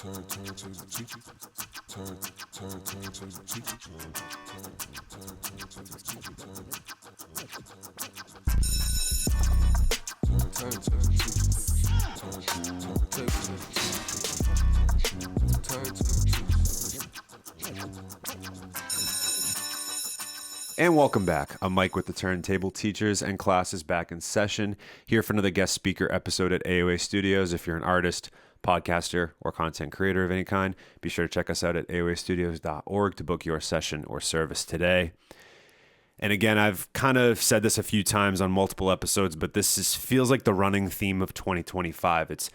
Turn to the teacher. Turn to the teacher. Turn to the teacher. Turn to the And welcome back. I'm Mike with the Turntable. Teachers and classes back in session. Here for another guest speaker episode at AOA Studios. If you're an artist, podcaster, or content creator of any kind, be sure to check us out at aoastudios.org to book your session or service today. And again, I've kind of said this a few times on multiple episodes, but feels like the running theme of 2025. It's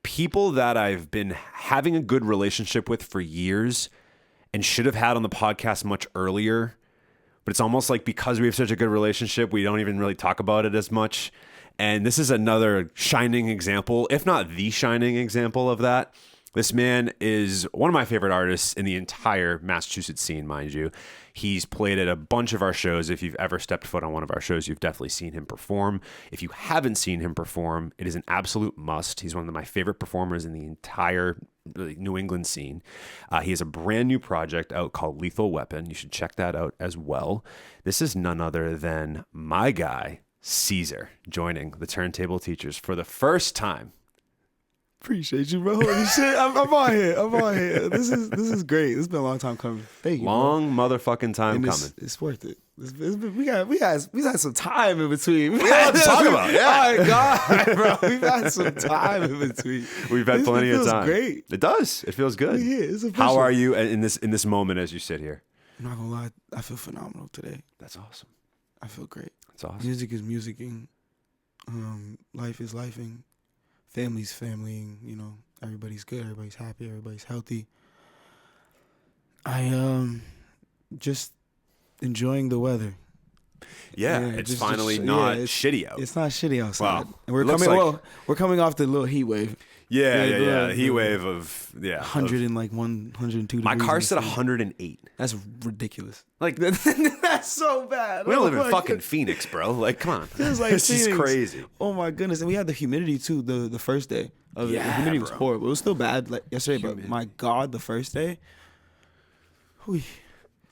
people that I've been having a good relationship with for years and should have had on the podcast much earlier. But it's almost like because we have such a good relationship, we don't even really talk about it as much. And this is another shining example, if not the shining example of that. This man is one of my favorite artists in the entire Massachusetts scene, mind you. He's played at a bunch of our shows. If you've ever stepped foot on one of our shows, you've definitely seen him perform. If you haven't seen him perform, it is an absolute must. He's one of my favorite performers in the entire New England scene. He has a brand new project out called Lethal Weapon. You should check that out as well. This is none other than my guy, César, joining the Turntable Teachers for the first time. Appreciate you, bro. Holy shit, I'm on here. This is great. This has been a long time coming. Thank you. Long motherfucking time coming. It's worth it. We had some time in between. We had to talk about it. Yeah. Oh my god, bro. We've had some time in between. We've had plenty of time. It feels great. It does. It feels good. Yeah, it's official. How are you in this moment as you sit here? I'm not gonna lie. I feel phenomenal today. That's awesome. I feel great. That's awesome. Music is musicing. Life is lifing. Family's familying. You know, everybody's good. Everybody's happy. Everybody's healthy. I just enjoying the weather. Yeah, it's finally not shitty out. It's not shitty outside. Wow. And we're coming off the little heat wave. Yeah. Heat wave of 102 degrees. My car said 108. That's ridiculous. Like that's so bad. We don't live in fucking Phoenix, bro. Like, come on. It's like this is crazy. Oh my goodness. And we had the humidity too the first day. The humidity was horrible. It was still bad like yesterday, but my God, the first day. Whew.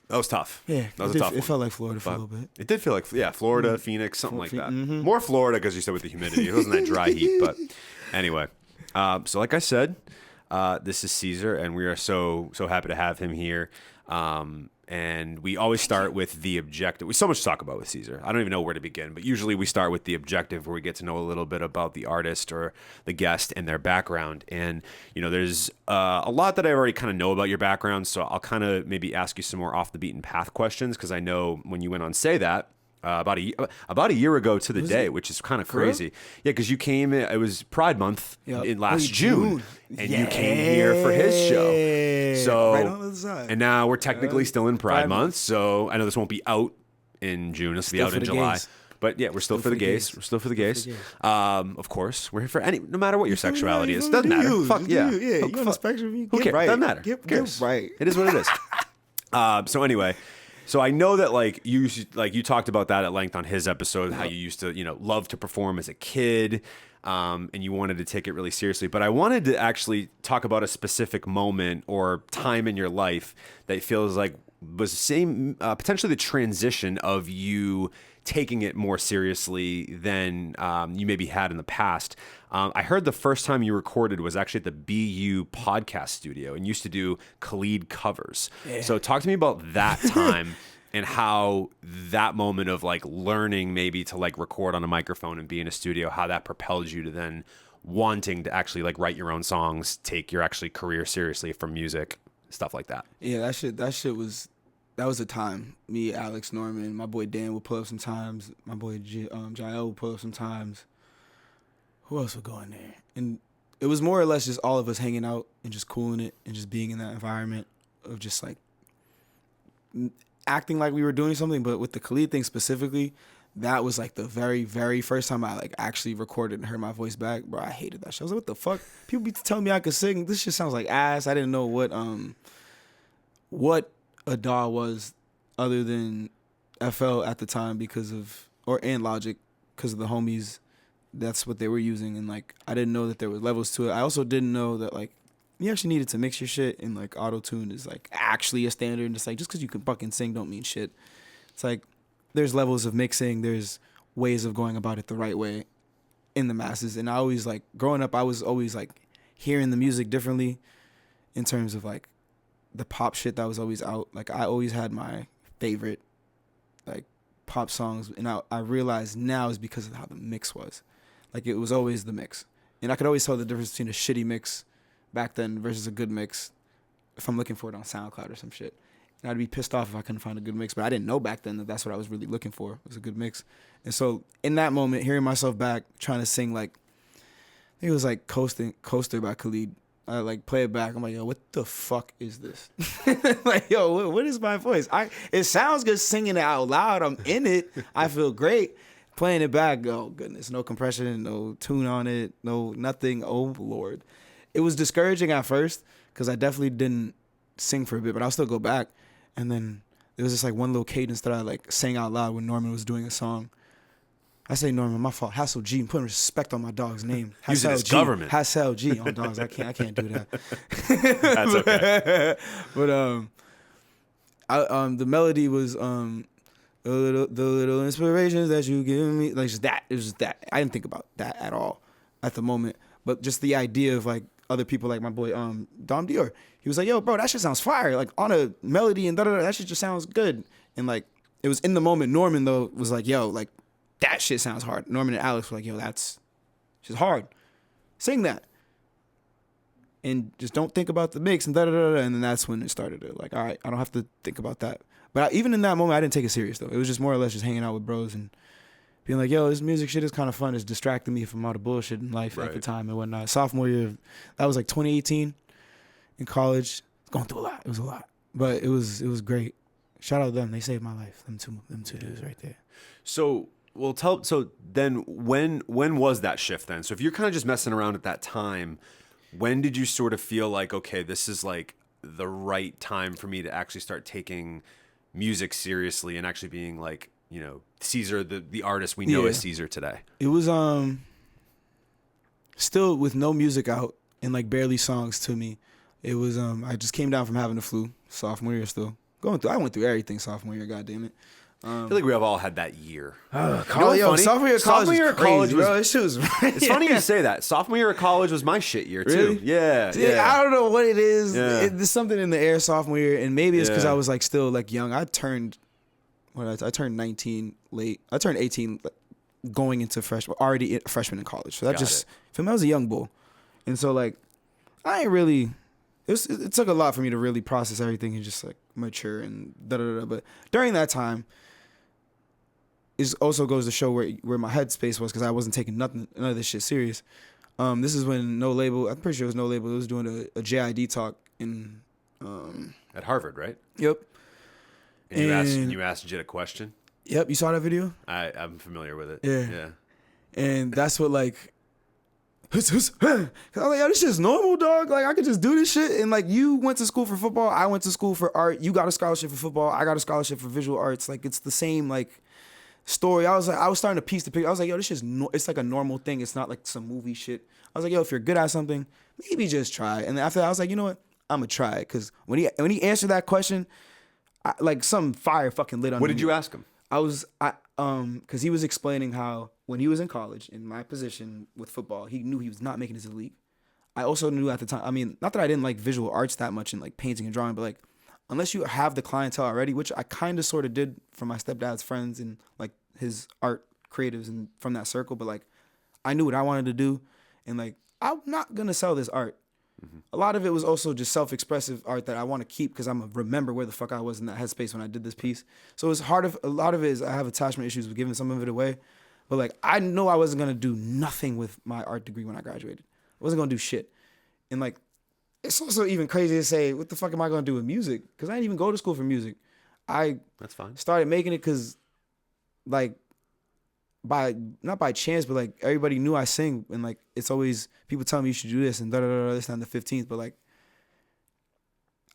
That was tough. Yeah, that was a tough one. It felt like Florida for a little bit. It did feel like, Florida, Phoenix, something like that. Mm-hmm. More Florida because you said with the humidity. It wasn't that dry heat, but anyway. So like I said, this is César, and we are so happy to have him here. And we always start with the objective. We so much to talk about with César. I don't even know where to begin, but usually we start with the objective where we get to know a little bit about the artist or the guest and their background. And, there's a lot that I already kind of know about your background, so I'll kind of maybe ask you some more off the beaten path questions because I know when you went on Say That, about a year ago to the day, which is kind of crazy. Yeah, because you came. It was Pride Month in last June, and you came here for his show. So right on the other side. And now we're technically still in Pride Month. So I know this won't be out in June. This will be out in July. Gays. But yeah, we're still for the gays. We're still for the gays. Of course, we're here for no matter what your sexuality is. Doesn't matter. Fuck yeah. Yeah, you on the spectrum. Who cares? Doesn't matter. Who cares? Right. It is what it is. So anyway. So I know that you talked about that at length on his episode, how you used to, love to perform as a kid, and you wanted to take it really seriously. But I wanted to actually talk about a specific moment or time in your life that feels like was the same, potentially the transition of you taking it more seriously than you maybe had in the past. I heard the first time you recorded was actually at the BU podcast studio and used to do Khalid covers. Yeah. So talk to me about that time and how that moment of learning maybe to record on a microphone and be in a studio, how that propelled you to then wanting to actually write your own songs, take your actually career seriously from music, stuff like that. Yeah, that was a time. Me, Alex, Norman, my boy Dan would pull up sometimes. My boy Jael would pull up sometimes. Who else would go in there? And it was more or less just all of us hanging out and just cooling it and just being in that environment of just acting like we were doing something. But with the Khalid thing specifically, that was the very, very first time I actually recorded and heard my voice back. Bro, I hated that shit. I was like, what the fuck? People be telling me I could sing. This shit sounds like ass. I didn't know what a DAW was other than FL at the time and Logic because of the homies. That's what they were using, and I didn't know that there was levels to it. I also didn't know that you actually needed to mix your shit, and like auto-tune is like actually a standard, and it's like just because you can fucking sing don't mean shit. It's like there's levels of mixing, there's ways of going about it the right way in the masses. And I always like growing up, I was always like hearing the music differently in terms of like the pop shit that was always out. Like I always had my favorite like pop songs, and I realized now is because of how the mix was. Like it was always the mix, and I could always tell the difference between a shitty mix back then versus a good mix if I'm looking for it on SoundCloud or some shit. And I'd be pissed off if I couldn't find a good mix, but I didn't know back then that that's what I was really looking for, was a good mix. And so in that moment, hearing myself back trying to sing like, I think it was like Coaster by Khalid. I like play it back. I'm like, yo, what the fuck is this? Like, yo, what is my voice? It sounds good singing it out loud. I'm in it. I feel great. Playing it back, oh goodness, no compression, no tune on it, no nothing. Oh Lord. It was discouraging at first because I definitely didn't sing for a bit, but I'll still go back. And then there was just like one little cadence that I like sang out loud when Norman was doing a song. I say Norman, my fault. Hassel G, I'm putting respect on my dog's name. Using his government. Hassel G on dogs. I can't do that. That's okay. But the melody was the little inspirations that you give me, like just that. It was just that. I didn't think about that at all at the moment, but just the idea of like other people, like my boy Dom Dior. He was like, yo, bro, that shit sounds fire. Like on a melody and da-da-da, that shit just sounds good. And like it was in the moment. Norman though was like, yo, like that shit sounds hard. Norman and Alex were like, yo, that's just hard. Sing that. And just don't think about the mix and da-da-da-da. And then that's when it started. Like, all right, I don't have to think about that. But even in that moment, I didn't take it serious, though. It was just more or less just hanging out with bros and being like, yo, this music shit is kind of fun. It's distracting me from all the bullshit in life at the time and whatnot. Sophomore year, that was like 2018 in college. Going through a lot. It was a lot. But it was great. Shout out to them. They saved my life. Them two dudes right there. So, so then when was that shift then? So if you're kind of just messing around at that time, when did you sort of feel like, okay, this is like the right time for me to actually start taking music seriously and actually being like, you know, César, the artist we know as César today? It was still with no music out and like barely songs to me. It was I just came down from having the flu sophomore year still. I went through everything sophomore year, goddamn it. I feel like we have all had that year. Sophomore year of college was, bro. This shit was it's funny you say that. Sophomore year of college was my shit year too. Really? Yeah. I don't know what it is. Yeah. There's something in the air sophomore year, and maybe it's because I was like still like young. I turned 19 late. I turned 18 going into already a freshman in college. So that for me, I was a young bull, and so like I ain't really. It took a lot for me to really process everything and just like mature and da-da-da. But during that time, it also goes to show where my headspace was, because I wasn't taking none of this shit serious. This is when No Label, I'm pretty sure it was No Label, it was doing a JID talk in at Harvard, right? Yep. And you asked Jid a question? Yep, you saw that video? I'm familiar with it. Yeah. And that's what like I was like, yo, this shit's normal, dog. Like, I could just do this shit. And, like, you went to school for football. I went to school for art. You got a scholarship for football. I got a scholarship for visual arts. Like, it's the same, like, story. I was starting to piece the picture. I was like, yo, this shit's it's like a normal thing. It's not like some movie shit. I was like, yo, if you're good at something, maybe just try. And after that, I was like, you know what? I'm going to try it. Because when he answered that question, like, some fire fucking lit on me. What did you ask him? Because he was explaining how when he was in college, in my position with football, he knew he was not making it to the league. I also knew at the time, I mean, not that I didn't like visual arts that much and like painting and drawing, but like, unless you have the clientele already, which I kind of sort of did from my stepdad's friends and like his art creatives and from that circle, but like, I knew what I wanted to do. And like, I'm not going to sell this art. Mm-hmm. A lot of it was also just self-expressive art that I want to keep because I'm going to remember where the fuck I was in that headspace when I did this piece. So it's hard. A lot of it is I have attachment issues with giving some of it away. But like, I know I wasn't going to do nothing with my art degree when I graduated. I wasn't going to do shit. And like, it's also even crazy to say, what the fuck am I going to do with music? Because I didn't even go to school for music. That's fine. Started making it because like, not by chance, but like everybody knew I sing, and like it's always people telling me you should do this and this on the 15th. But like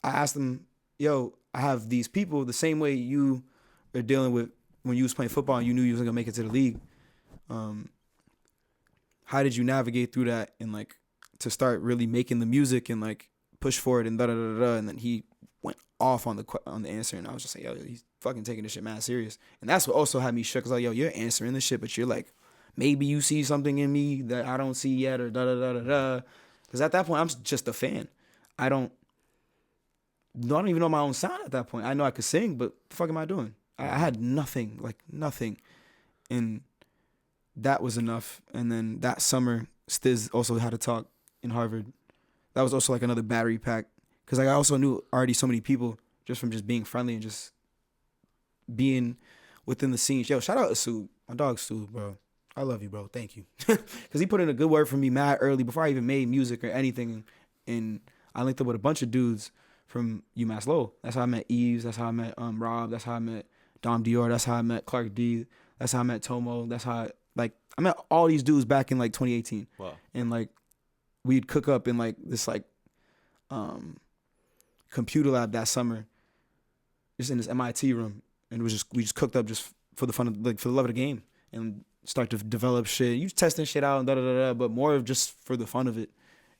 I asked them, yo, I have these people the same way you are dealing with when you was playing football and you knew you was gonna make it to the league. How did you navigate through that and like to start really making the music and like push forward and da da da da, and then he went off on the answer, and I was just like, yo, he's fucking taking this shit mad serious, and that's what also had me shook. Cause like, yo, you're answering this shit, but you're like, maybe you see something in me that I don't see yet, or da da da da da. Cause at that point, I'm just a fan. I don't even know my own sound at that point. I know I could sing, but the fuck am I doing? I had nothing, like nothing, and that was enough. And then that summer, Stiz also had a talk in Harvard. That was also like another battery pack. Because like I also knew already so many people just from just being friendly and just being within the scene. Yo, shout out to Sue. My dog Sue, bro. I love you, bro. Thank you. Because he put in a good word for me mad early before I even made music or anything. And I linked up with a bunch of dudes from UMass Lowell. That's how I met Eves. That's how I met Rob. That's how I met Dom Dior. That's how I met Clark D. That's how I met Tomo. That's how I met all these dudes back in like 2018. Wow. And like we'd cook up in like this like computer lab that summer, just in this MIT room, and we just cooked up just for the fun of, like, for the love of the game, and start to develop shit. You testing shit out and da da da da, but more of just for the fun of it,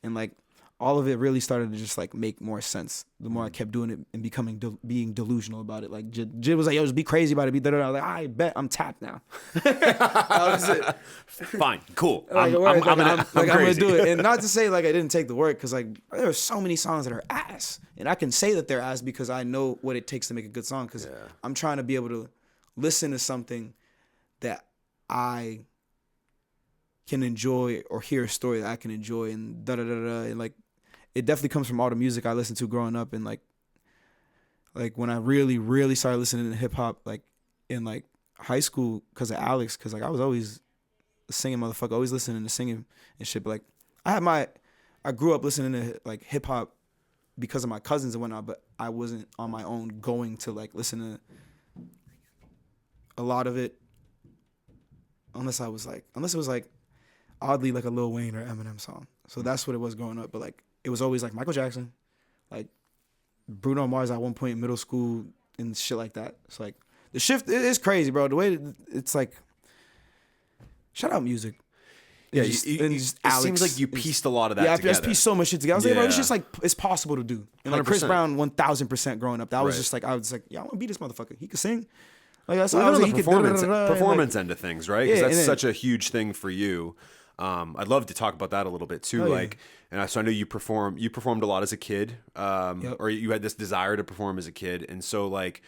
and like all of it really started to just like make more sense the more I kept doing it and being delusional about it. Like Jid was like, yo, just be crazy about it, be da da da. Like, I bet I'm tapped now. That was it. Fine, cool. Like, I'm gonna do it, and not to say like I didn't take the work, because like there are so many songs that are ass, and I can say that they're ass because I know what it takes to make a good song. Because I'm trying to be able to listen to something that I can enjoy, or hear a story that I can enjoy, and da da da da, and like it definitely comes from all the music I listened to growing up, and like when I really started listening to hip hop, like in like high school, because of Alex, because like I was always a singing motherfucker, always listening to singing and shit. But like I grew up listening to like hip hop because of my cousins and whatnot, but I wasn't on my own going to like listen to a lot of it, unless it was like oddly like a Lil Wayne or Eminem song. So that's what it was growing up. But like it was always like Michael Jackson, like Bruno Mars at one point in middle school and shit like that. It's like the shift is crazy, bro. The way it's like, shout out music. Yeah, Just, it Alex, seems like you pieced a lot of that yeah, together. I just pieced so much shit together. I was like, bro, it's Yeah. just like, it's possible to do. And like Chris 100%. Brown, 1000% growing up. That was Right. just like, I was like, yeah, I want to be this motherfucker. He could sing. Like that's Well, I was even like, on he the could performance end of things, right? Because Yeah, that's and then- such a huge thing for you. I'd love to talk about that a little bit too. Oh, yeah. Like, and so I know you performed a lot as a kid, Yep. or you had this desire to perform as a kid. And so like,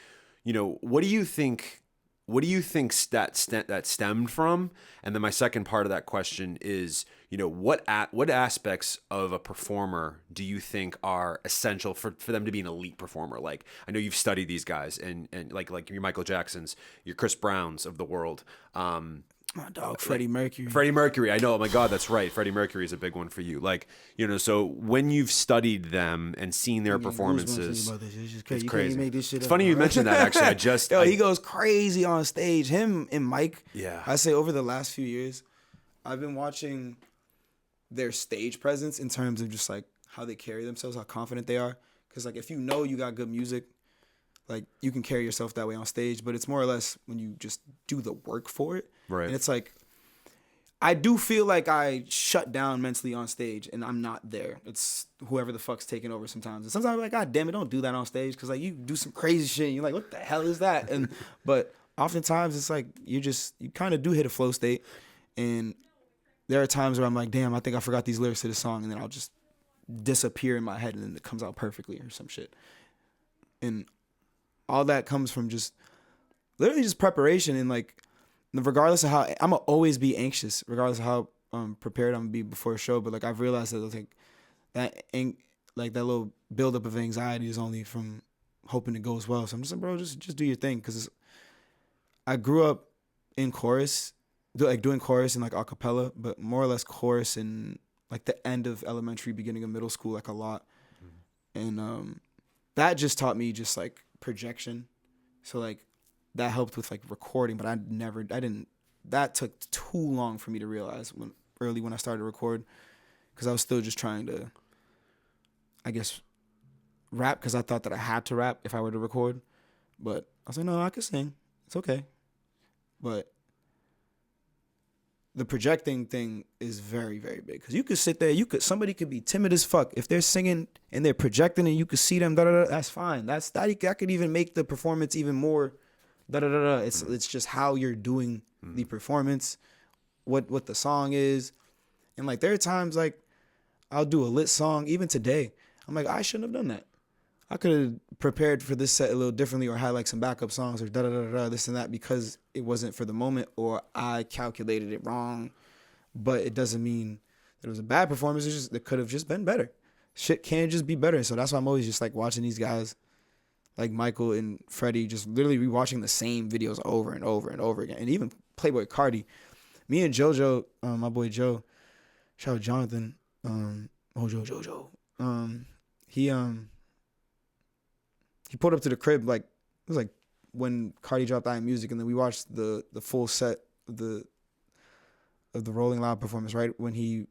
you know, what do you think that stemmed from? And then my second part of that question is, you know, what aspects of a performer do you think are essential for them to be an elite performer? Like, I know you've studied these guys, and like your Michael Jacksons, your Chris Browns of the world. My dog, Freddie Mercury. Freddie Mercury, I know. Oh my God, that's right. Freddie Mercury is a big one for you. Like, you know, so when you've studied them and seen their performances, About this. It's just it's crazy. You crazy. can't make this shit It's up, funny you bro. mentioned that. Actually, Yo, he goes crazy on stage. Him and Mike. Yeah. I say over the last few years, I've been watching their stage presence in terms of just like how they carry themselves, how confident they are. Because like if you know you got good music, like you can carry yourself that way on stage. But it's more or less when you just do the work for it. Right. And it's like, I do feel like I shut down mentally on stage, and I'm not there. It's whoever the fuck's taking over sometimes. And sometimes I'm like, God damn it, don't do that on stage, because like you do some crazy shit, and you're like, what the hell is that? And but oftentimes it's like you kind of do hit a flow state, and there are times where I'm like, damn, I think I forgot these lyrics to the song, and then I'll just disappear in my head, and then it comes out perfectly or some shit. And all that comes from just literally just preparation, and like, regardless of how, I'm gonna always be anxious, regardless of how prepared I'm gonna be before a show. But like I've realized that like that little buildup of anxiety is only from hoping it goes well. So I'm just like, bro, just do your thing, because I grew up in chorus, like doing chorus and like a cappella, but more or less chorus in like the end of elementary, beginning of middle school, like a lot, and that just taught me just like projection. So like, that helped with like recording, but that took too long for me to realize when I started to record, because I was still just trying to, I guess, rap, because I thought that I had to rap if I were to record. But I was like, no, I could sing. It's okay. But the projecting thing is very, very big. Because you could sit there, somebody could be timid as fuck. If they're singing and they're projecting and you could see them, that's fine. That could even make the performance even more It's just how you're doing the performance, what the song is. And like there are times like I'll do a lit song, even today. I'm like, I shouldn't have done that. I could have prepared for this set a little differently, or had like some backup songs, or this and that, because it wasn't for the moment, or I calculated it wrong. But it doesn't mean that it was a bad performance. It could have just been better. Shit can just be better. So that's why I'm always just like watching these guys like Michael and Freddie, just literally rewatching the same videos over and over and over again. And even Playboy Cardi. Me and JoJo, my boy Joe, shout out Jonathan, Jojo. He pulled up to the crib, like, it was like when Cardi dropped I Am Music, and then we watched the full set of the Rolling Loud performance, right? When he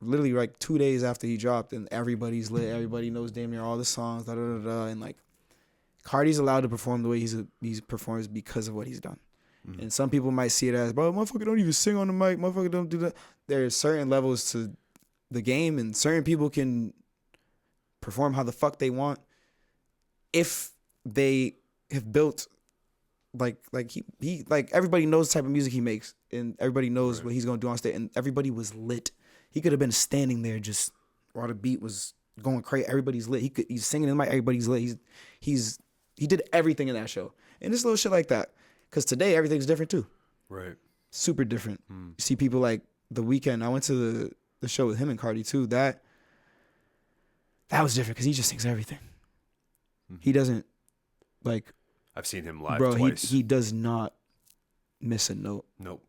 literally like 2 days after he dropped, and everybody's lit, everybody knows damn near all the songs, and like Cardi's allowed to perform the way he performs because of what he's done. Mm-hmm. And some people might see it as, bro, motherfucker don't even sing on the mic, motherfucker don't do that. There's certain levels to the game, and certain people can perform how the fuck they want if they have built like he like everybody knows the type of music he makes, and everybody knows what he's gonna do on stage, and everybody was lit. He could have been standing there just while the beat was going crazy. Everybody's lit. He's singing in the mic. Everybody's lit. He did everything in that show, and this little shit like that. Because today everything's different too. Right. Super different. You see people like The Weeknd. I went to the show with him and Cardi too. That was different because he just sings everything. He doesn't like. I've seen him live bro, twice. He does not miss a note. Nope.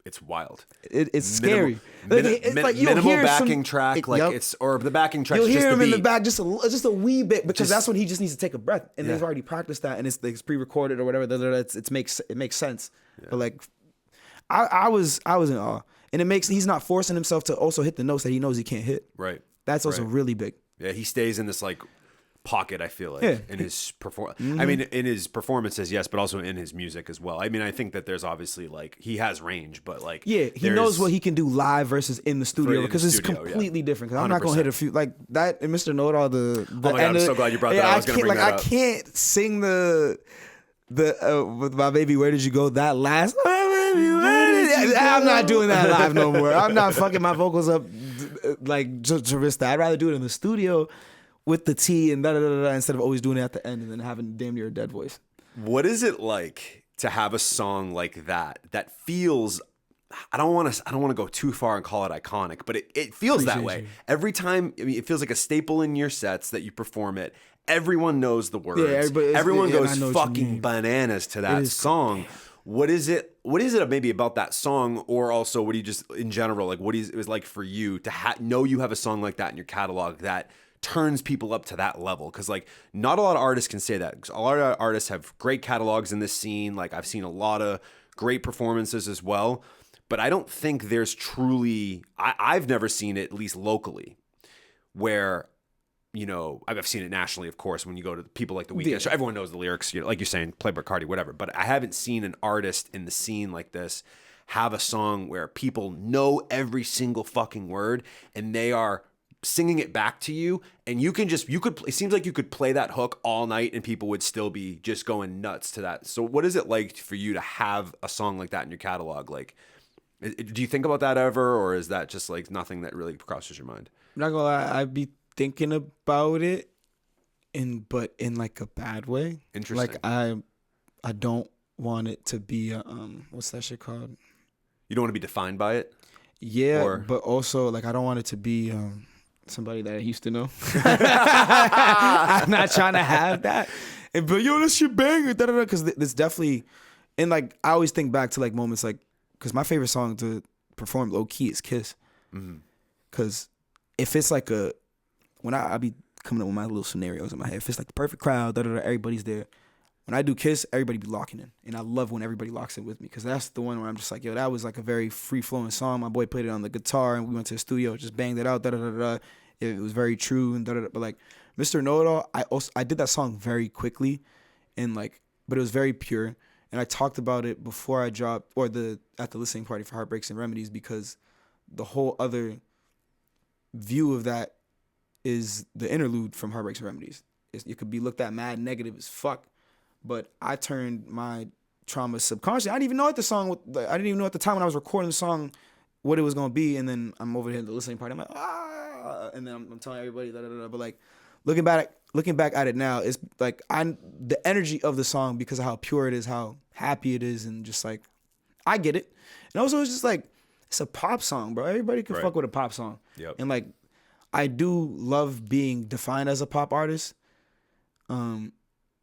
It's wild. It's scary. It's like minimal backing track, or the backing track. You'll hear him in the back just a wee bit, because that's when he just needs to take a breath, and they've already practiced that, and it's pre-recorded or whatever. It makes sense. Yeah. But like, I was in awe, and he's not forcing himself to also hit the notes that he knows he can't hit. Right. That's also really big. Yeah, he stays in this like pocket, I feel like, in his I mean, in his performances, yes, but also in his music as well. I mean, I think that there's obviously like he has range, but like he knows what he can do live versus in the studio, because it's completely different. Because I'm not gonna hit a few like that. And Mr. Know-It-All, oh my God, I'm so glad you brought that up. I was gonna bring that up. I can't sing the with my baby, where did you go? That last. I'm not doing that live no more. I'm not fucking my vocals up like to risk that. I'd rather do it in the studio with the T and instead of always doing it at the end and then having damn near a dead voice. What is it like to have a song like that feels, I don't want to go too far and call it iconic, but it feels that way. Every time, I mean, it feels like a staple in your sets that you perform it. Everyone knows the words. Yeah, everyone goes fucking bananas to that song. What is it maybe about that song, or also what do you just in general, like what is it like for you to know you have a song like that in your catalog that turns people up to that level? Because like not a lot of artists can say that, because a lot of artists have great catalogs in this scene. Like I've seen a lot of great performances as well, but I don't think there's truly, I've never seen it, at least locally, where, you know, I've seen it nationally, of course, when you go to people like The Weeknd. So everyone knows the lyrics, you know, like you're saying, Playboy Cardi, whatever. But I haven't seen an artist in the scene like this have a song where people know every single fucking word and they are singing it back to you, and it seems like you could play that hook all night and people would still be just going nuts to that. So what is it like for you to have a song like that in your catalog? Like, do you think about that ever, or is that just like nothing that really crosses your mind? I'm not gonna lie, I'd be thinking about it, but in like a bad way. Interesting. Like I don't want it to be what's that shit called? You don't want to be defined by it? Yeah, but also like I don't want it to be somebody that I used to know. I'm not trying to have that. But yo, that shit banger, because it's definitely, and like I always think back to like moments like, because my favorite song to perform low key is Kiss. Because if it's like when I be coming up with my little scenarios in my head, if it's like the perfect crowd, everybody's there. When I do Kiss, everybody be locking in. And I love when everybody locks in with me, because that's the one where I'm just like, yo, that was like a very free-flowing song. My boy played it on the guitar, and we went to the studio, just banged it out, It was very true, and But like, Mr. Know-It-All, I did that song very quickly, and like, but it was very pure. And I talked about it before I dropped, or at the listening party for Heartbreaks and Remedies, because the whole other view of that is the interlude from Heartbreaks and Remedies. It could be looked at mad negative as fuck, but I turned my trauma subconscious. I didn't even know at the song. I didn't even know at the time when I was recording the song what it was gonna be, and then I'm over here at the listening party. I'm like, and then I'm telling everybody, but like looking back at it now, it's like the energy of the song, because of how pure it is, how happy it is, and just like I get it. And also it's just like it's a pop song, bro. Everybody can fuck with a pop song. Yep. And like I do love being defined as a pop artist.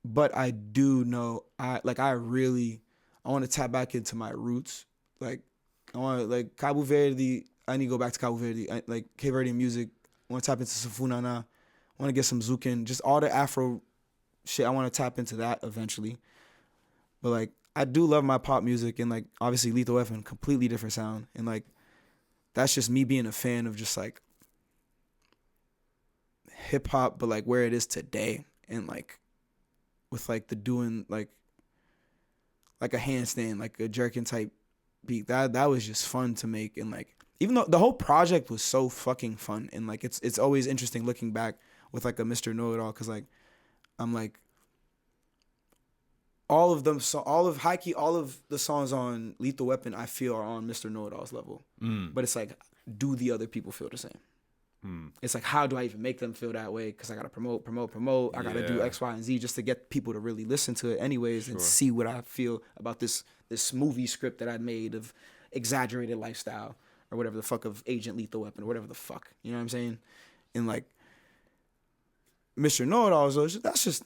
But I do know I want to tap back into my roots. Like I want to like Cabo Verde. I need to go back to Cabo Verde. Like Cape Verdean music. I want to tap into Safunana. I want to get some Zukin. Just all the Afro shit. I want to tap into that eventually. But like I do love my pop music, and like obviously Lethal Weapon, completely different sound, and like that's just me being a fan of just like hip hop, but like where it is today, and like with like the doing like a handstand, like a jerking type beat. That was just fun to make, and like even though the whole project was so fucking fun, and like it's always interesting looking back with like a Mr. Know-It-All, because like I'm like all of them, so all of the songs on Lethal Weapon I feel are on Mr. Know-It-All's level, but it's like, do the other people feel the same? It's like, how do I even make them feel that way? Because I gotta promote. I gotta do X, Y, and Z just to get people to really listen to it, anyways, and see what I feel about this movie script that I made of exaggerated lifestyle or whatever the fuck, of Agent Lethal Weapon or whatever the fuck. You know what I'm saying? And like Mr. Know-It-All, so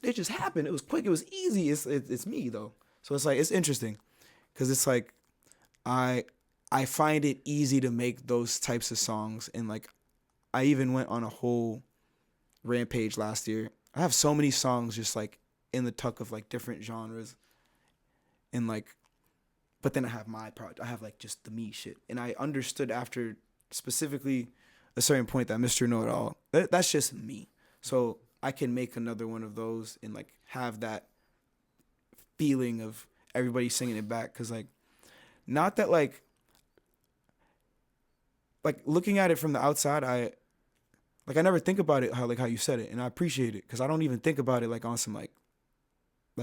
it just happened. It was quick. It was easy. It's me though. So it's like it's interesting because it's like I find it easy to make those types of songs, and like I even went on a whole rampage last year. I have so many songs just like in the tuck of like different genres, and like, but then I have my project. I have like just the me shit, and I understood after specifically a certain point that Mr. Know-It-All, that's just me. So I can make another one of those and like have that feeling of everybody singing it back, because like, not that like looking at it from the outside, I never think about it how you said it, and I appreciate it, because I don't even think about it like on some like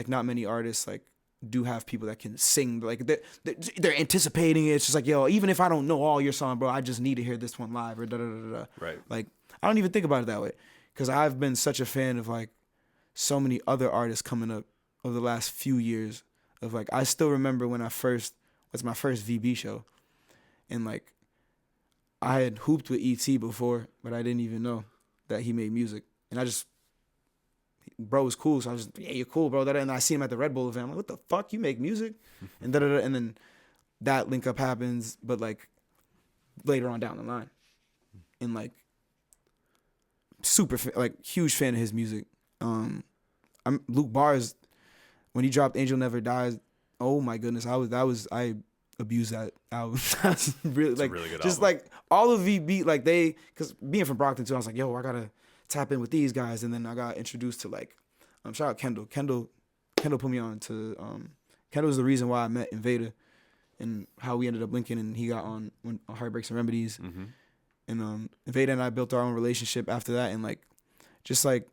not many artists like do have people that can sing, like they're anticipating it. It's just like, yo, even if I don't know all your song, bro, I just need to hear this one live or da da da da. Right. Like I don't even think about it that way, because I've been such a fan of like so many other artists coming up over the last few years. Of like, I still remember when my first VB show, and like I had hooped with E.T. before, but I didn't even know that he made music. And bro was cool, so I was just, yeah, you're cool, bro. And I see him at the Red Bull event. I'm like, what the fuck? You make music? And da da da. And then that link up happens, but like later on down the line. And like huge fan of his music. I'm Luke Bars, when he dropped Angel Never Dies, oh my goodness, I abuse that album. That's really like, really good just album. like all of VB, like because being from Brockton too, I was like, yo, I gotta tap in with these guys, and then I got introduced to like, shout out Kendall put me on to Kendall was the reason why I met Invader, and how we ended up linking, and he got on Heartbreaks and Remedies, and Invader and I built our own relationship after that, and like just like,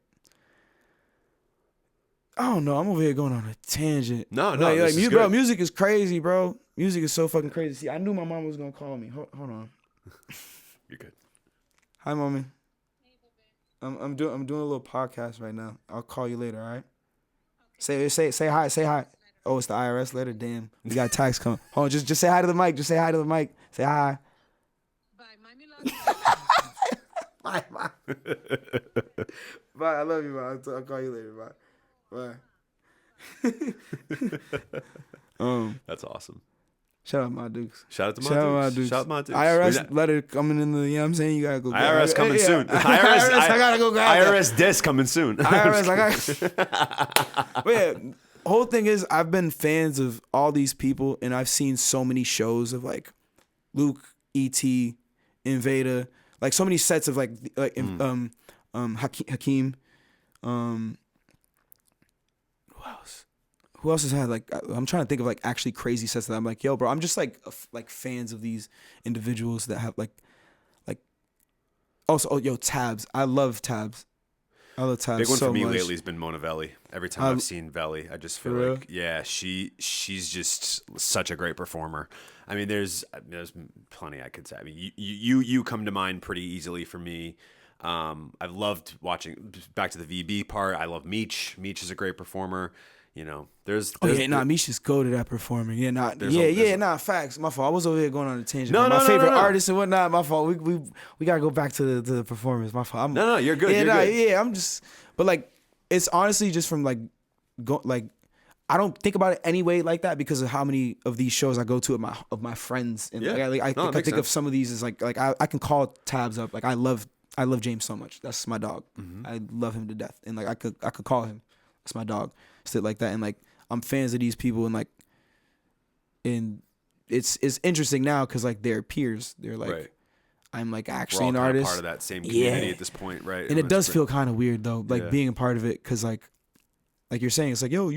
I don't know. I'm over here going on a tangent. No, like, this is bro, good. music is crazy, bro. Music is so fucking crazy. See, I knew my mom was gonna call me. Hold on. You're good. Hi, mommy. I'm doing a little podcast right now. I'll call you later. All right. Okay. Say hi. Say hi. Oh, it's the IRS letter. Damn, we got tax coming. Hold on. Just say hi to the mic. Just say hi to the mic. Say hi. Bye. Mommy loves you. Bye. Bye. I love you, man. I'll call you later. Bye. That's awesome. Shout out my Dukes. Shout out to Shout out my my Dukes. Dukes. Shout out my Dukes. IRS letter coming in the, you know what I'm saying? You gotta go grab IRS it. coming soon. IRS, I gotta go grab that. IRS disc coming soon. IRS, I got. But yeah, whole thing is, I've been fans of all these people, and I've seen so many shows of like Luke, E.T., Invader, like so many sets of like Hakeem. Who who else has had like I'm trying to think of like actually crazy sets that I'm like, yo, bro, I'm just like like fans of these individuals that have like also Tabs. I love Tabs. I love Tabs Big one so for me much. lately has been Mona Velli. Every time I've seen Velli, I just feel For real? like, yeah, she's just such a great performer. I mean, there's plenty I could say. I mean, you come to mind pretty easily for me. I've loved watching back to the VB part. I love Meech. Meech is a great performer. You know, there's Misha's go to that performing. Facts. My fault. I was over here going on a tangent. No, my no, favorite no. artists and whatnot. My fault. We gotta go back to the performance. My fault. No, you're good. You're good. Yeah, I'm just, but like, it's honestly just from like, I don't think about it anyway like that because of how many of these shows I go to of my friends and I think of some of these as like I can call Tabs up. Like I love James so much. That's my dog. I love him to death, and like I could call him. That's my dog. Shit like that, and like I'm fans of these people, and like, and it's interesting now because like they're peers. They're like, Right. I'm like We're all actually an kind of artist. part of that same community at this point, right? And it does feel kind of weird though, like being a part of it, because like you're saying, it's like, yo,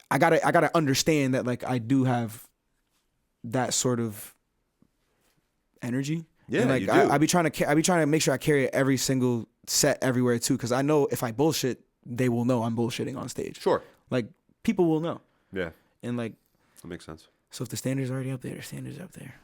I gotta understand that like I do have that sort of energy. Yeah, and like you do. I be trying to make sure I carry it every single set everywhere too, because I know if I bullshit, they will know I'm bullshitting on stage. Sure. Like people will know. Yeah. And like, That makes sense. so if the standard's already up there, the standard's up there.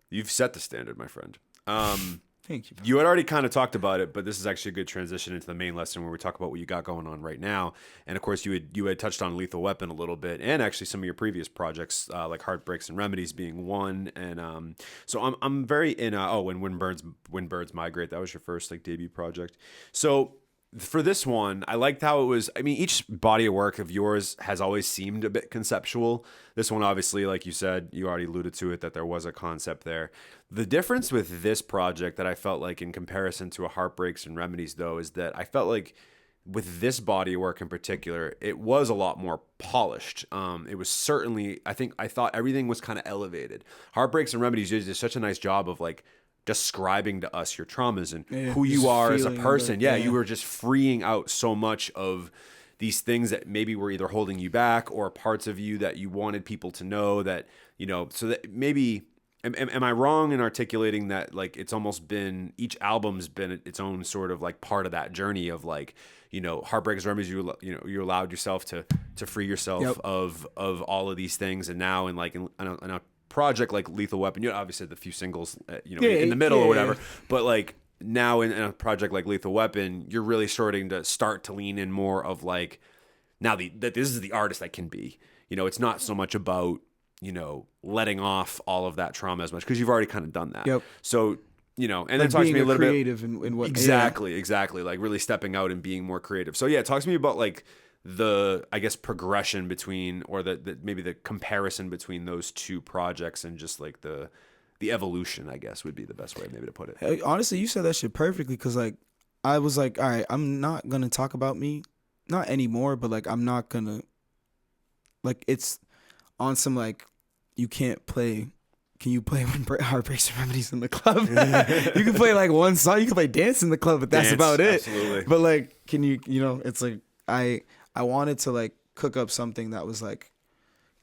You've set the standard, my friend. Thank you. You had already kind of talked about it, but this is actually a good transition into the main lesson where we talk about what you got going on right now. And of course, you had touched on Lethal Weapon a little bit, and actually some of your previous projects, like Heartbreaks and Remedies being one. And so I'm very in. When Birds Migrate, that was your first like debut project. So for this one, I liked how it was. I mean, each body of work of yours has always seemed a bit conceptual. This one, obviously, like you said, you already alluded to it, that there was a concept there. The difference with this project that I felt like in comparison to a Heartbreaks and Remedies, though, is that I felt like with this body of work in particular, it was a lot more polished. It was certainly, I thought everything was kind of elevated. Heartbreaks and Remedies did such a nice job of like describing to us your traumas and who you are as a person. You were just freeing out so much of these things that maybe were either holding you back or parts of you that you wanted people to know, that, you know, so that maybe, am I wrong in articulating that like it's almost been, each album's been its own sort of like part of that journey of like, you know, Heartbreaks, Remedies, you allowed yourself to free yourself of all of these things, and now in a project like Lethal Weapon, you obviously had the few singles, in the middle or whatever, but like now in a project like Lethal Weapon, you're really starting to lean in more of like, now that this is the artist I can be. You know, it's not so much about, you know, letting off all of that trauma as much, because you've already kind of done that. Yep. So, you know, and then talk to me a little bit creative in what exactly, like really stepping out and being more creative. So yeah, talk to me about like the, I guess, progression between, or the maybe the comparison between those two projects, and just like the evolution, I guess, would be the best way maybe to put it. Honestly, you said that shit perfectly, because like I was like, all right, I'm not gonna talk about me, not anymore, but like I'm not gonna, like, it's on some like, you can't play. Can you play Heartbreaks and Remedies in the club? You can play like one song. You can play Dance in the club, but that's about it. Absolutely. But like, can you, you know, it's like I wanted to like cook up something that was like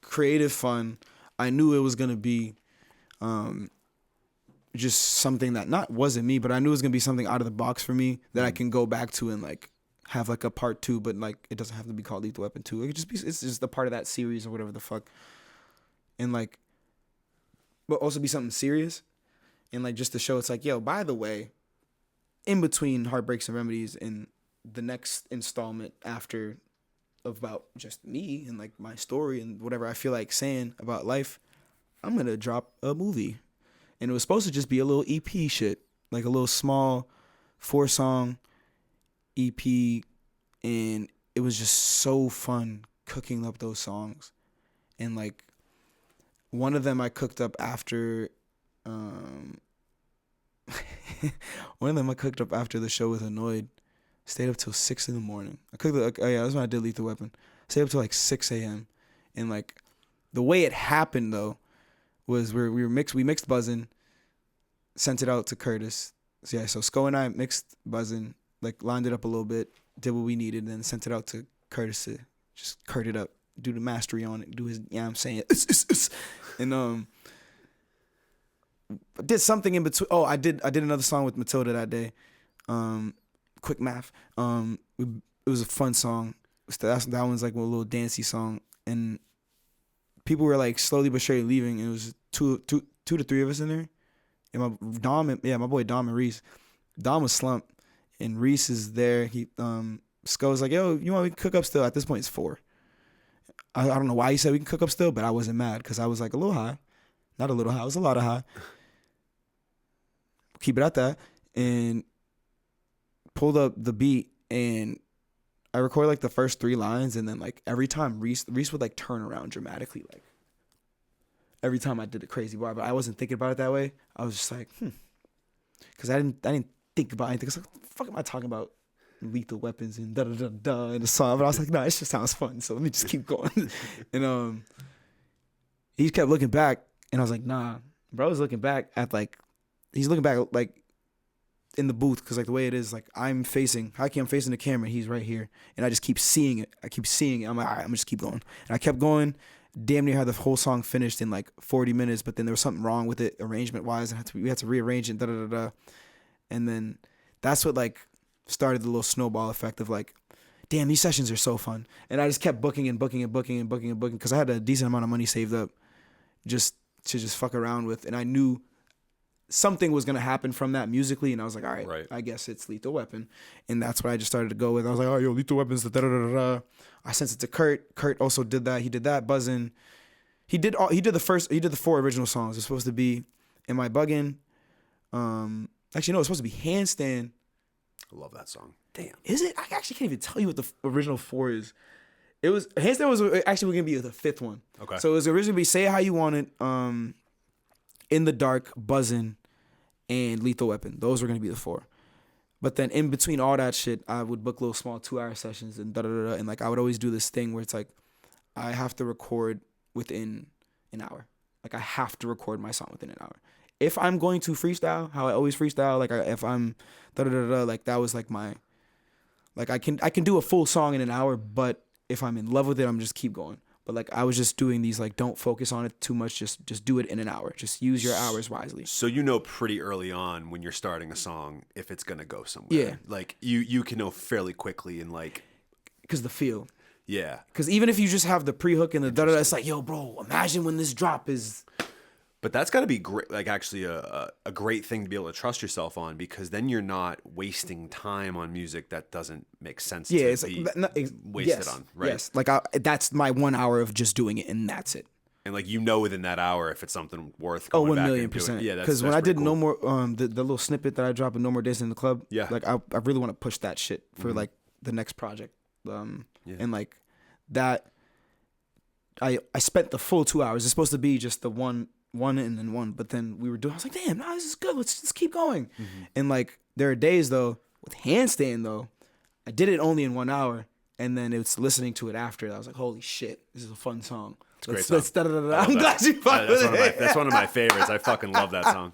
creative, fun. I knew it was gonna be just something that wasn't me, but I knew it was gonna be something out of the box for me that I can go back to and like have like a part 2, but like it doesn't have to be called Lethal Weapon 2. It could just be, it's just a part of that series or whatever the fuck. And like, but also be something serious, and like just to show it's like, yo, by the way, in between Heartbreaks and Remedies and the next installment after, about just me and like my story and whatever I feel like saying about life, I'm gonna drop a movie. And it was supposed to just be a little EP shit, like a little small 4-song EP, and it was just so fun cooking up those songs. And like, one of them I cooked up after one of them I cooked up after the show with Annoyed. Stayed up till 6 in. I cooked that's when I did Lethal Weapon. Stayed up till like 6 a.m. And like, the way it happened though was we mixed Buzzin', sent it out to Curtis. So yeah, so Sko and I mixed Buzzin', like lined it up a little bit, did what we needed, and then sent it out to Curtis to just curt it up, do the mastery on it, do his, you know what I'm saying? And I did something in between. Oh, I did another song with Matilda that day. Quick math. It was a fun song. That one's like a little dancey song, and people were like slowly but surely leaving. And it was two to three of us in there. And my boy Dom and Reese. Dom was slumped, and Reese is there. He Sco was like, "Yo, you want me to cook up still?" At this point, it's 4. I don't know why he said we can cook up still, but I wasn't mad because I was like a little high, not a little high. I was a lot of high. Keep it at that, and pulled up the beat, and I recorded like the first 3 lines, and then like every time Reese would like turn around dramatically, like every time I did a crazy bar, but I wasn't thinking about it that way. I was just like, because I didn't think about anything. I was like, what the fuck am I talking about? Lethal Weapons and da da da da in the song, but I was like, no, it just sounds fun, so let me just keep going. And he kept looking back, and I was like, nah, bro was looking back at like, he's looking back like in the booth, because like the way it is, like I'm facing the camera, he's right here, and I just keep seeing it. I'm like, all right, I'm gonna just keep going, and I kept going. Damn near had the whole song finished in like 40 minutes, but then there was something wrong with it arrangement wise, and we had to rearrange it, da da da da, and then that's what like started the little snowball effect of like, damn, these sessions are so fun, and I just kept booking because I had a decent amount of money saved up just to fuck around with, and I knew something was gonna happen from that musically, and I was like, all right, I guess it's Lethal Weapon, and that's what I just started to go with. I was like, oh, yo, Lethal Weapon's the da da da da. I sent it to Kurt. Kurt also did that. He did that buzzing. He did the 4 original songs. It's supposed to be Am I Bugging? Actually, no, it's supposed to be Handstand. I love that song. Damn. Is it? I actually can't even tell you what the original 4 is. It was Handstand was actually going to be the 5th one. Okay. So it was originally Say It How You Want It, In the Dark, Buzzin', and Lethal Weapon. Those were going to be the 4. But then in between all that shit, I would book little small 2-hour sessions and da-da-da-da. And like I would always do this thing where it's like I have to record within an hour. Like I have to record my song within an hour. If I'm going to freestyle, how I always freestyle, like if I'm da-da-da-da, like that was like my, like I can do a full song in an hour, but if I'm in love with it, I'm just keep going. But like I was just doing these like, don't focus on it too much. Just do it in an hour. Just use your hours wisely. So you know pretty early on when you're starting a song if it's gonna go somewhere. Yeah. Like you can know fairly quickly and like. Because the feel. Yeah. Because even if you just have the pre-hook and the da-da-da, it's like, yo, bro, imagine when this drop is. But that's got to be great, like actually a great thing to be able to trust yourself on, because then you're not wasting time on music that doesn't make sense to it's be like, wasted on, right? Yes, like that's my 1 hour of just doing it, and that's it. And like within that hour if it's something worth Oh, going 1,000,000%. Yeah, because when I did cool. No More, the little snippet that I dropped in No More Days in the Club, yeah, like I really want to push that shit for like the next project, and like that. I spent the full 2 hours. It's supposed to be just the one and then one, but then we were doing. I was like, damn, nah, this is good. Let's keep going. And like there are days though with Handstand though, I did it only in 1 hour, and then it's listening to it after. I was like, holy shit, this is a fun song. It's a great song. I'm glad you fucked with it. That's one of my favorites. I fucking love that song.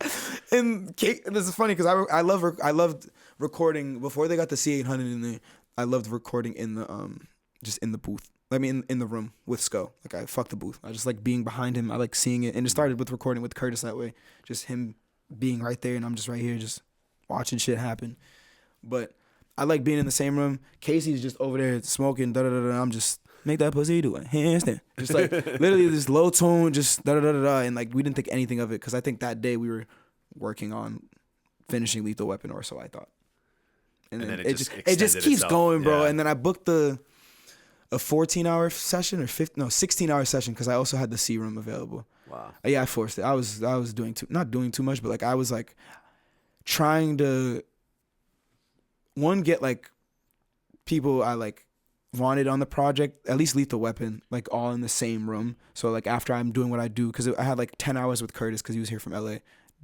And this is funny because I loved recording before they got the C800 in there. I loved recording in the just in the booth. I mean, in the room with Sco. Like, I fuck the booth. I just like being behind him. I like seeing it. And it started with recording with Curtis that way. Just him being right there, and I'm just right here just watching shit happen. But I like being in the same room. Casey's just over there smoking, da-da-da-da. I'm just, make that pussy do it. Handstand. Just like, literally this low tone, just da-da-da-da. And like, we didn't think anything of it. Because I think that day we were working on finishing Lethal Weapon, or so I thought. And then it just keeps itself. going, bro. Yeah. And then I booked a 14-hour session or 16-hour session because I also had the C room available. Wow. Yeah, I forced it. I was not doing too much, but like I was like trying to get like people I like wanted on the project, at least Lethal Weapon, like all in the same room. So like after I'm doing what I do, because I had like 10 hours with Curtis because he was here from LA,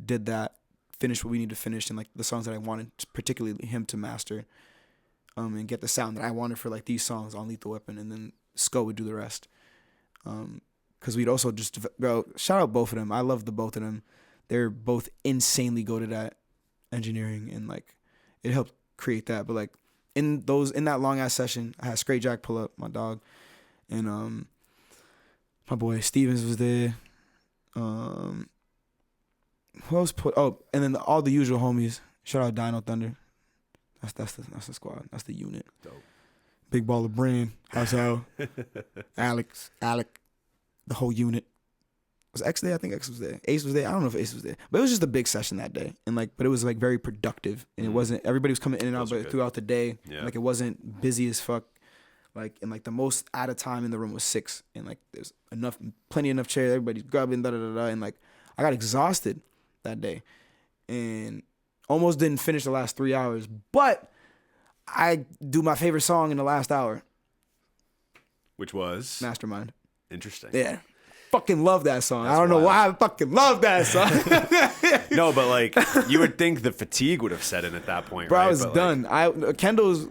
did that, finished what we need to finish, and like the songs that I wanted, particularly him to master. And get the sound that I wanted for like these songs on Lethal Weapon, and then Sco would do the rest. Because we'd also just, bro, shout out both of them. I love the both of them. They're both insanely good at engineering, and like it helped create that. But like in that long ass session, I had Straight Jack pull up, my dog. And my boy Stevens was there. Who else and then all the usual homies. Shout out Dino Thunder. That's the squad. That's the unit. Dope. Big Baller Brand, House Al, Alec, the whole unit. Was X there? I think X was there. Ace was there. I don't know if Ace was there, but it was just a big session that day, and but it was very productive, and it wasn't. Everybody was coming in and out, but throughout the day, it wasn't busy as fuck. And the most at a time in the room was 6, and there's plenty enough chairs. Everybody's grubbing, and I got exhausted that day, and almost didn't finish the last 3 hours, but I do my favorite song in the last hour. Which was? Mastermind. Interesting. Yeah. Fucking love that song. That's I don't know wild. why I fucking love that song. No, but you would think the fatigue would have set in at that point, Bro, right? I was done. Kendall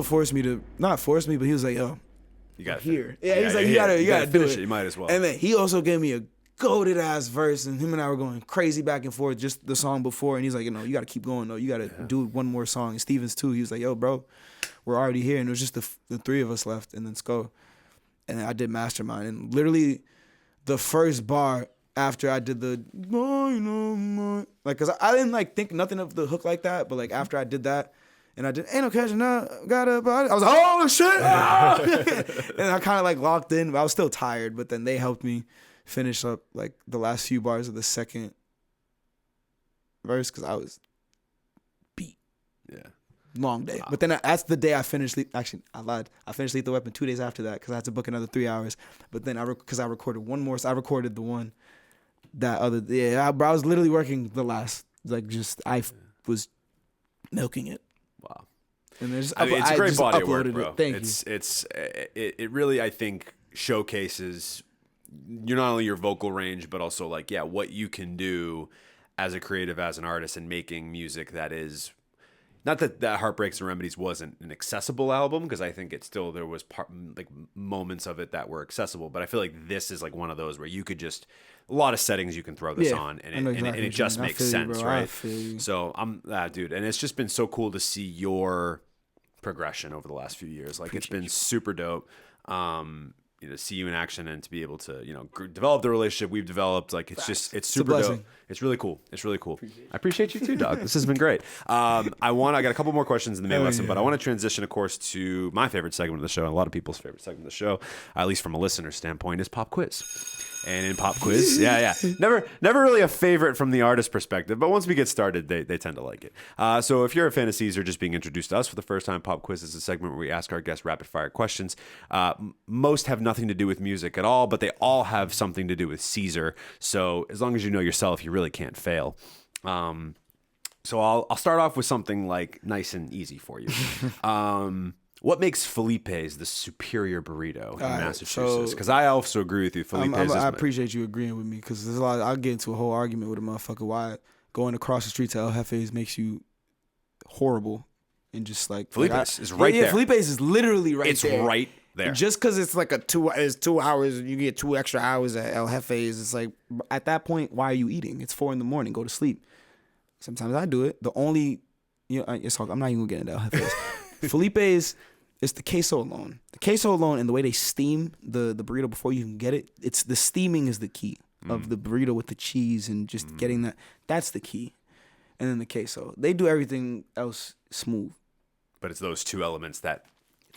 forced me to, not force me, but he was like, yo, You got here. Yeah, he's like, you gotta do finish it. You might as well. And then he also gave me a goated ass verse, and him and I were going crazy back and forth just the song before, and he's like, you gotta keep going though. You gotta do one more song. And Stevens too. He was like, yo, bro, we're already here, and it was just the 3 of us left, and then Sko. And I did Mastermind, and literally the first bar after I did the cause I didn't think nothing of the hook like that, but after I did that, and I did ain't no catching up, got a body, I was like, oh shit, and I kind of locked in, but I was still tired. But then they helped me finish up the last few bars of the second verse because I was beat. Yeah. Long day. Wow. But then that's the day I finished. Actually, I lied. I finished Lethal Weapon 2 days after that because I had to book another 3 hours. But then because I recorded one more, so I recorded the one that other. Yeah, I was literally working the last. I was milking it. Wow. And it's a great body of work, bro. Thank you. It really, I think, showcases you're not only your vocal range, but also what you can do as a creative, as an artist, and making music that is. Not that Heartbreaks and Remedies wasn't an accessible album, because I think there was moments of it that were accessible, but I feel like this is one of those where you could just a lot of settings you can throw this on, and it just makes sense, right? So dude, and it's just been so cool to see your progression over the last few years. It's been super dope. To see you in action and to be able to, develop the relationship we've developed. It's super dope. It's really cool. I appreciate you too, dog. This has been great. I got a couple more questions in the main lesson, but I want to transition, of course, to my favorite segment of the show, and a lot of people's favorite segment of the show, at least from a listener standpoint, is Pop Quiz. And in Pop Quiz, never really a favorite from the artist perspective, but once we get started, they tend to like it. So if you're a fan of César just being introduced to us for the first time, Pop Quiz is a segment where we ask our guests rapid fire questions. Most have nothing to do with music at all, but they all have something to do with César. So as long as you know yourself, you really can't fail. So I'll start off with something nice and easy for you. What makes Felipe's the superior burrito in Massachusetts? Because I also agree with you. Felipe's I appreciate you agreeing with me, because there's a lot. I'll get into a whole argument with a motherfucker why going across the street to El Jefe's makes you horrible, and just Felipe's is right there. Yeah, Felipe's is literally right there. It's right there. And just because it's it's 2 hours, you get 2 extra hours at El Jefe's. It's at that point, why are you eating? It's 4 a.m. Go to sleep. Sometimes I do it. The only, I'm not even gonna get into El Jefe's. Felipe's, it's the queso alone. The queso alone and the way they steam the burrito before you can get it. It's the steaming is the key of the burrito with the cheese and just getting that. That's the key. And then the queso. They do everything else smooth. But it's those 2 elements that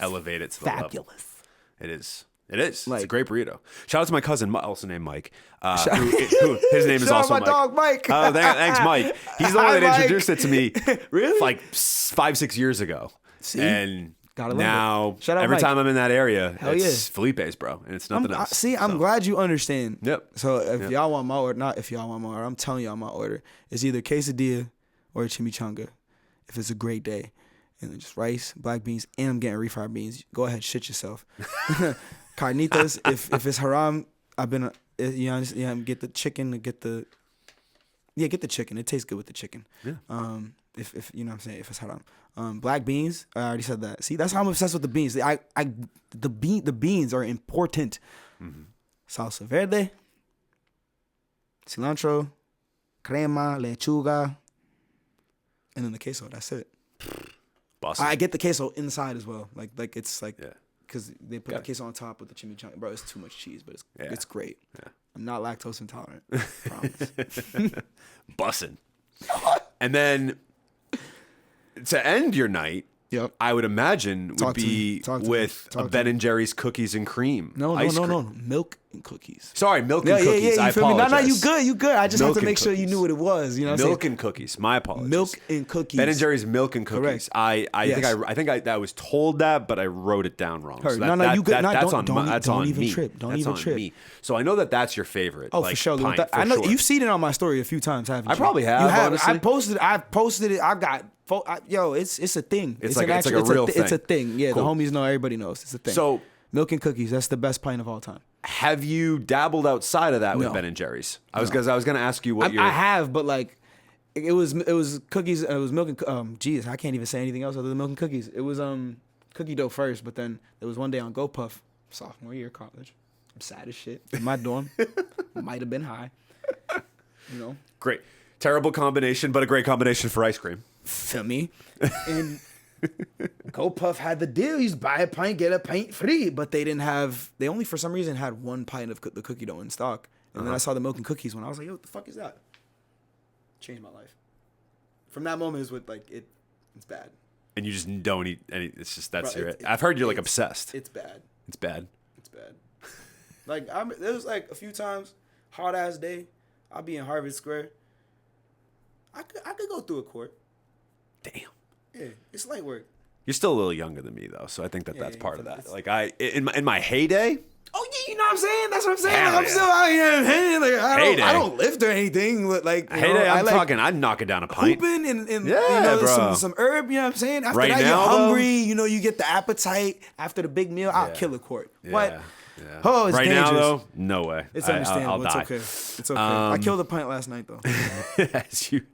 elevate it to the level. Fabulous. It is. It's a great burrito. Shout out to my cousin, also named Mike. Who his name is also Mike. Shout out my dog, Mike. Thanks, Mike. He's the one that introduced it to me. Really? 5-6 years ago. See? And Gotta love now, Shout out every Mike. time I'm in that area, Hell it's Felipe's, bro. And it's nothing else. I'm glad you understand. Yep. So if y'all want my order, not if y'all want my order, I'm telling y'all my order. It's either quesadilla or chimichanga if it's a great day. And then just rice, black beans, and I'm getting refried beans. Go ahead, shit yourself. Carnitas, if it's haram, get the chicken, get the chicken. It tastes good with the chicken. Yeah. If you know what I'm saying, if it's haram. Black beans, I already said that. See, that's how I'm obsessed with the beans. The beans are important. Mm-hmm. Salsa verde, cilantro, crema, lechuga, and then the queso. That's it. Awesome. I get the queso inside as well. It's because they put the queso on top with the chimichanga. Bro, it's too much cheese, but it's great. Yeah. I'm not lactose intolerant. Promise. Bussin'. And then to end your night, Yep. I would imagine would be with a Ben & Jerry's cookies and cream. No, ice cream. no. Milk and cookies. Sorry, milk and cookies. Yeah, I you feel me? apologize. No, you good. I just Milk have to and make sure you cookies. knew what it was. You know what I'm Milk saying? and cookies. My apologies. Milk and cookies. Ben & Jerry's milk and cookies. Correct. I Yes. think I was told that, but I wrote it down wrong. Heard. So You good. that's Don't on even me. trip. Don't That's even on trip. me. So I know that that's your favorite. Oh, like, for sure. pint, I for know sure. you've seen it on my story a few times, haven't you? I probably have, You have. honestly. I've posted it. I got. It's a thing. It's like a real thing. It's a thing. Yeah, Cool. the homies know. Everybody knows. It's a thing. So milk and cookies. That's the best pint of all time. have you dabbled outside of that with No. Ben & Jerry's? I was going to ask you what I have, but like, it was cookies. It was milk and geez, I can't even say anything else other than milk and cookies. It was cookie dough first, but then there was one day on GoPuff, sophomore year of college. I'm sad as shit in my dorm. Might have been high. You know. Great. Terrible combination, but a great combination for ice cream. Feel me? And GoPuff had the deal. You buy a pint, get a pint free. But they didn't have. They only for some reason had one pint of the cookie dough in stock. And then I saw the milk and cookies one. I was like, yo, what the fuck is that? Changed my life. From that moment is what like it's bad. And you just don't eat any. It's just that's Bro, your. I've heard you're like obsessed. It's bad. It's bad. It's bad. Like there was like a few times, hard ass day. I'll be in Harvard Square. I could go through a quart. Damn. Yeah, it's light work. You're still a little younger than me though, so I think that's yeah, part of that. it's- Like in my heyday. Oh yeah, you know what I'm saying? That's what I'm saying. Hell Like, I'm yeah. still out here. Like Heyday. I don't lift or anything. But like you Heyday, know, I'm like talking. I'd knock it down a pint. hooping and Yeah, you know, bro. some herb. You know what I'm saying? After Right that, now, you're though? hungry. You know, you get the appetite after the big meal. I'll Yeah. kill a quart. Yeah, What? yeah. Oh, it's right dangerous. now though, no way. It's I'll understandable. It's die. okay. It's okay. I killed a pint last night though.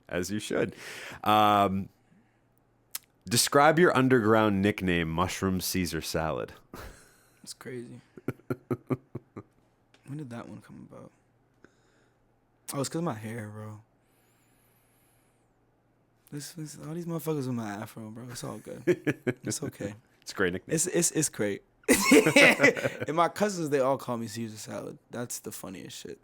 as you should. Describe your underground nickname, Mushroom Caesar Salad. It's crazy. When did that one come about? Oh, it's because of my hair, bro. All these motherfuckers with my afro, bro. It's all good. It's okay. It's a great nickname. It's great. And my cousins, they all call me Caesar Salad. That's the funniest shit.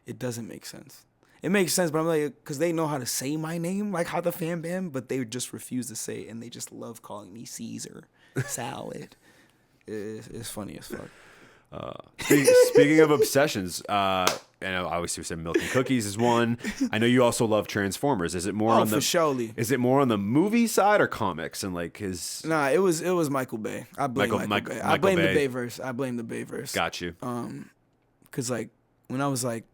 It doesn't make sense. It makes sense, but I'm like, because they know how to say my name, like how the fan bam, but they just refuse to say it, and they just love calling me Caesar Salad. It's funny as fuck. Speaking of obsessions, and obviously we said milk and cookies is one. I know you also love Transformers. Is it more on the for surely. Is it more on the movie side or comics and like his? Nah, it was Michael Bay. I blame Michael Bay. I blame the Bayverse. I blame the Bayverse. Got you. Cause like when I was like,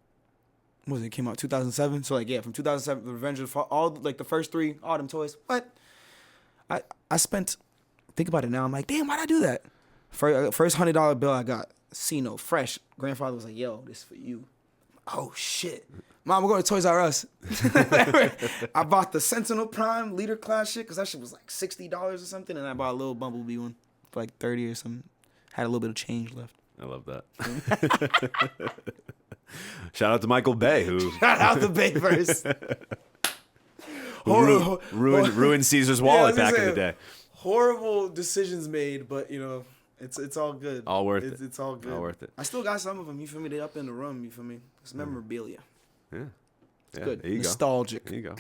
what was it? Came out 2007. So like yeah, from 2007, Revenge of the Fall, all like the first three, all them toys. What? I spent. Think about it now. I'm like, damn, why'd I do that? First $100 bill I got. Sino, fresh. Grandfather was like, yo, this is for you. Oh, shit. Mom, we're going to Toys R Us. I bought the Sentinel Prime Leader Class shit because that shit was like $60 or something. And I bought a little Bumblebee one for like 30 or something. Had a little bit of change left. I love that. Shout out to Michael Bay, who Shout out the Bayverse. ruined Caesar's wallet back in the day. Horrible decisions made, but you know, it's all good. All worth it. It's all good. All worth it. I still got some of them. You feel me? They up in the room. You feel me? It's memorabilia. Yeah. It's good. There you Nostalgic. go. There you go.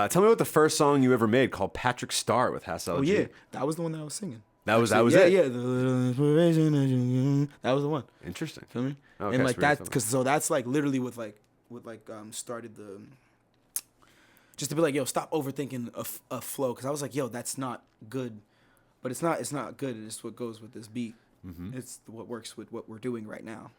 Tell me about the first song you ever made called Patrick Star with Hassel. Oh yeah, that was the one that I was singing. That was yeah, it. Yeah, the little inspiration that you- that was the one. Interesting. Feel me? Okay, And like so that, really because so that's like literally what started the. Just to be like, yo, stop overthinking a flow, because I was like, yo, that's not good, but it's not good. It's what goes with this beat. Mm-hmm. It's what works with what we're doing right now.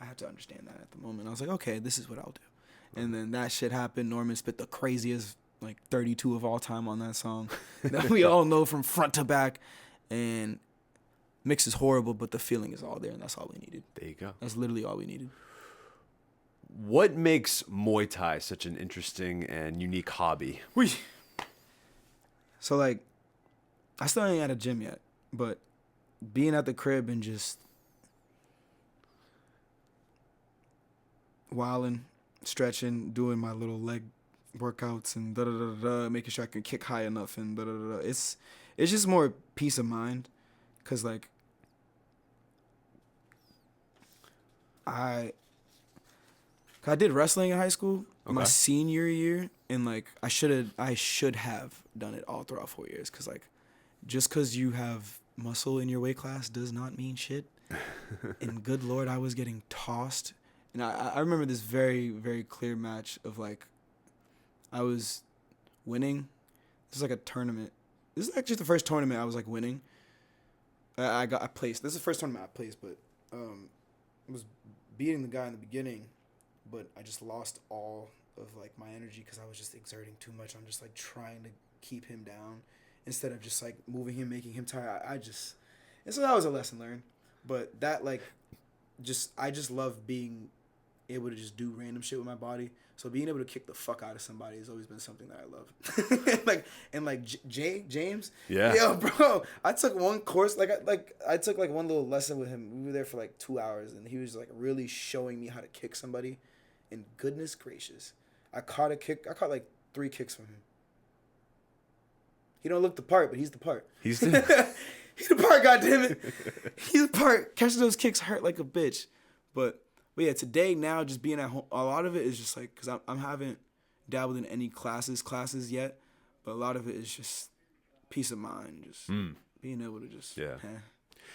I had to understand that at the moment. I was like, okay, this is what I'll do. And then that shit happened. Norman spit the craziest, like 32 of all time on that song that we all know from front to back. And mix is horrible, but the feeling is all there, and that's all we needed. There you go. That's literally all we needed. What makes Muay Thai such an interesting and unique hobby? So like, I still ain't at a gym yet, but being at the crib and just wilding, stretching, doing my little leg workouts and making sure I can kick high enough and It's just more peace of mind. Cause like I did wrestling in high school my Okay. senior year, and like I should have done it all throughout 4 years. Cause like just cause you have muscle in your weight class does not mean shit. And good Lord, I was getting tossed. And I remember this very, very clear match of like, I was winning. This is like a tournament. This is actually the first tournament I was like winning. I placed. This is the first tournament I placed, but I was beating the guy in the beginning, but I just lost all of like my energy because I was just exerting too much. I'm just like trying to keep him down instead of just like moving him, making him tired. And so that was a lesson learned. But that like, I just love being able to just do random shit with my body. So being able to kick the fuck out of somebody has always been something that I love. James. Yeah. Yo, bro, I took one course. I took like one little lesson with him. We were there for like 2 hours, and he was like really showing me how to kick somebody. And goodness gracious, I caught like 3 kicks from him. He don't look the part, but he's the part. He's the He's the part, goddammit. He's the part. Catching those kicks hurt like a bitch. But yeah, today now just being at home, a lot of it is just like, because I haven't dabbled in any classes yet, but a lot of it is just peace of mind, just being able to just. Yeah.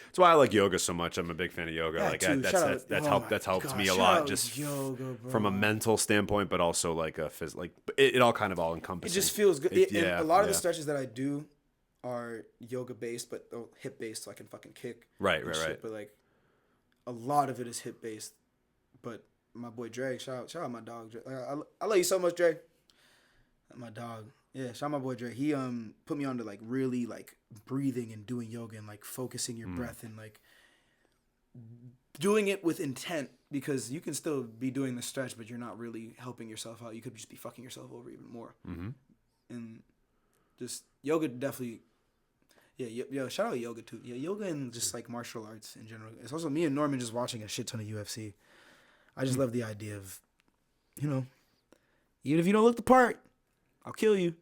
That's why I like yoga so much. I'm a big fan of yoga. Yeah, like too. that's helped me a lot, just yoga, bro. from a mental standpoint, but also like a physical. Like it all kind of all encompassing. It just feels good. Yeah, and a lot of the stretches that I do are yoga based, but hip based, so I can fucking kick. Right. But like, a lot of it is hip based. But my boy Dre, shout out my dog. Dre. I love you so much, Dre. My dog. Yeah, shout out my boy Dre. He put me on to like really like breathing and doing yoga and like focusing your breath and like doing it with intent, because you can still be doing the stretch, but you're not really helping yourself out. You could just be fucking yourself over even more. Mm-hmm. And just yoga definitely. Yeah, yo, shout out yoga too. Yeah, yoga and just like martial arts in general. It's also me and Norman just watching a shit ton of UFC. I just love the idea of, even if you don't look the part, I'll kill you.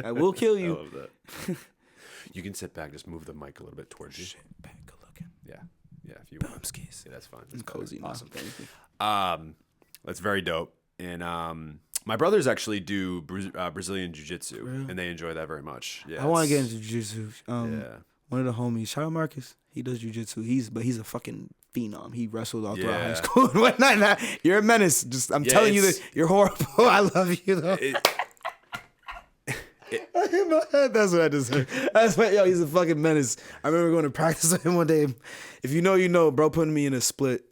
I will kill you. I love that. You can sit back, just move the mic a little bit towards you. Shit, back, good looking. Yeah, if you want. Boomskis. Yeah, that's fine. It's cozy. Awesome. Thank you. That's very dope. And my brothers actually do Brazilian jiu-jitsu, Really? and they enjoy that very much. Yeah, I want to get into jiu-jitsu. Yeah. One of the homies, shout out Marcus. He does jiu-jitsu. He's a fucking phenom. He wrestled all throughout high Yeah. school and whatnot. You're a menace. I'm telling you that you're horrible. I love you though. I hit my head. That's what I deserve. That's what, he's a fucking menace. I remember going to practice with him one day. If you know, you know, bro, putting me in a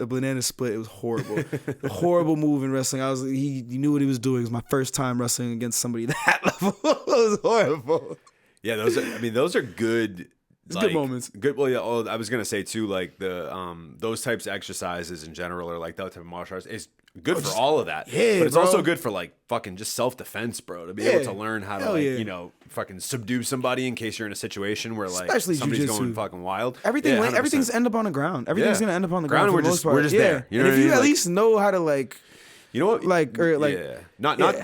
banana split. It was horrible. A horrible move in wrestling. He knew what he was doing. It was my first time wrestling against somebody that level. It was horrible. Yeah, those are good. It's good moments. Good. Well, yeah. Oh, I was gonna say too, like those types of exercises in general, or like that type of martial arts, is good for all of that. Yeah, but it's bro. also good for like fucking just self defense, bro. To be able to learn how to Hell like yeah. fucking subdue somebody in case you're in a situation where like Especially somebody's jiu-jitsu. going fucking wild. Everything, Yeah, 100%. everything's end up on the ground. Everything's Yeah. gonna end up on the ground. Ground, for the we're most just part. there. You know and what if I you mean? at Like- least know how to like, You know what?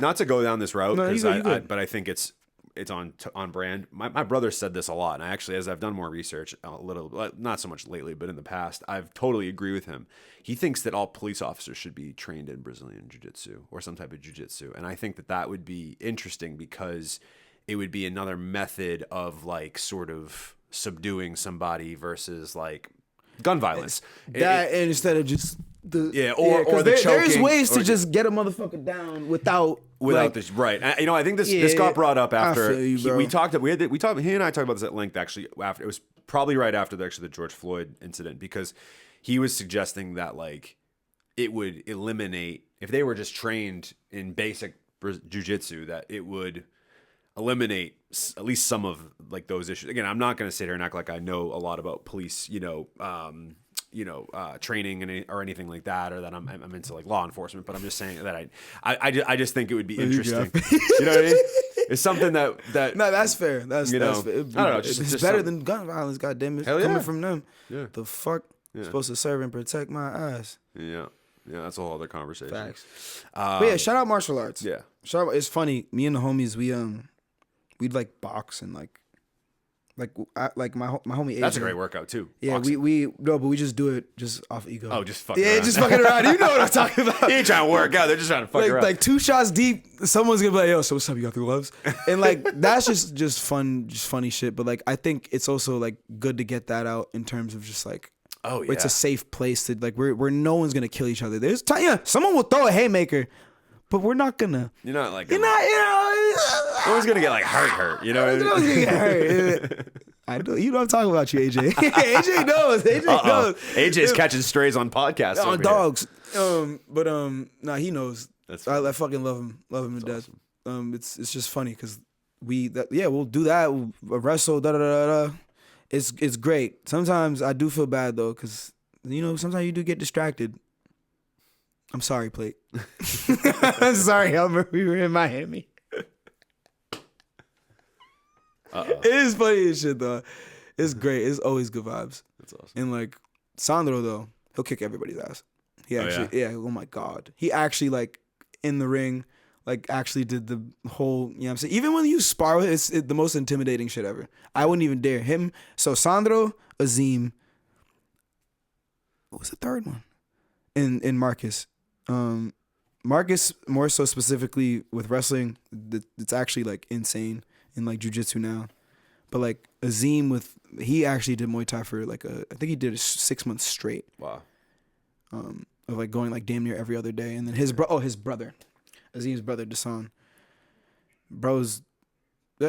Not to go down this route, No, you because good, you good. but I think it's on brand. My brother said this a lot, and I actually, as I've done more research, a little, not so much lately, but in the past, I've totally agree with him. He thinks that all police officers should be trained in Brazilian jiu-jitsu or some type of jiu-jitsu, and I think that would be interesting because it would be another method of like sort of subduing somebody versus like gun violence. that, and instead of just the or 'cause the there's choking, ways to or- just get a motherfucker down without like, this, right? I think this Yeah, got brought up after feel you, bro. he and I talked about this at length. Actually, after it was probably right after the George Floyd incident, because he was suggesting that like it would eliminate, if they were just trained in basic jiu-jitsu, that it would eliminate at least some of like those issues. Again, I'm not going to sit here and act like I know a lot about police, training or anything like that, or that I'm into like law enforcement. But I'm just saying that I just think it would be interesting. You know what I mean? It's something that No, that's fair. That's fair. I don't know. It's Just better something. than gun violence. Goddamn it, Hell coming yeah. from them. Yeah. The fuck supposed to serve and protect my ass. Yeah, that's a whole other conversation. Facts. But yeah, shout out martial arts. Yeah. Shout out. It's funny. Me and the homies, we'd like box and like like my homie AJ. That's a great workout too. Yeah, Boxing. but we just do it just off ego. Oh, just fucking yeah, around. just fucking around. You know what I'm talking about. They ain't trying to work out. They're just trying to fuck around. Like 2 shots deep, someone's gonna be like, "Yo, so what's up? You got the gloves?" And like that's just fun, just funny shit. But like I think it's also like good to get that out in terms of just like, oh yeah, it's a safe place to like where no one's gonna kill each other. There's time, yeah, someone will throw a haymaker, but we're not gonna. You're not like. You're not. You know. No one's gonna get like hurt. You know what I mean? No one's gonna get hurt. I know. You know I'm talking about you, AJ. AJ knows. AJ knows. AJ's catching strays on podcasts. On over dogs. But nah, he knows. That's I fucking love him to death. Awesome. It's just funny because we'll do that. We'll wrestle. It's great. Sometimes I do feel bad though because sometimes you do get distracted. I'm sorry, Plate. I'm sorry, Elmer. We were in Miami. It is funny as shit though. It's great. It's always good vibes. That's awesome. And like Sandro though, he'll kick everybody's ass. He actually, oh my God. He actually like in the ring, like actually did the whole, you know what I'm saying? Even when you spar with it's the most intimidating shit ever. I wouldn't even dare him. So Sandro, Azim, what was the third one? In Marcus. Marcus more so specifically with wrestling, it's actually like insane. In like jiu-jitsu now, but like Azim he actually did Muay Thai for like I think he did it 6 months straight. Wow. Of like going like damn near every other day, and then his brother, Azim's brother Dasan. Bros,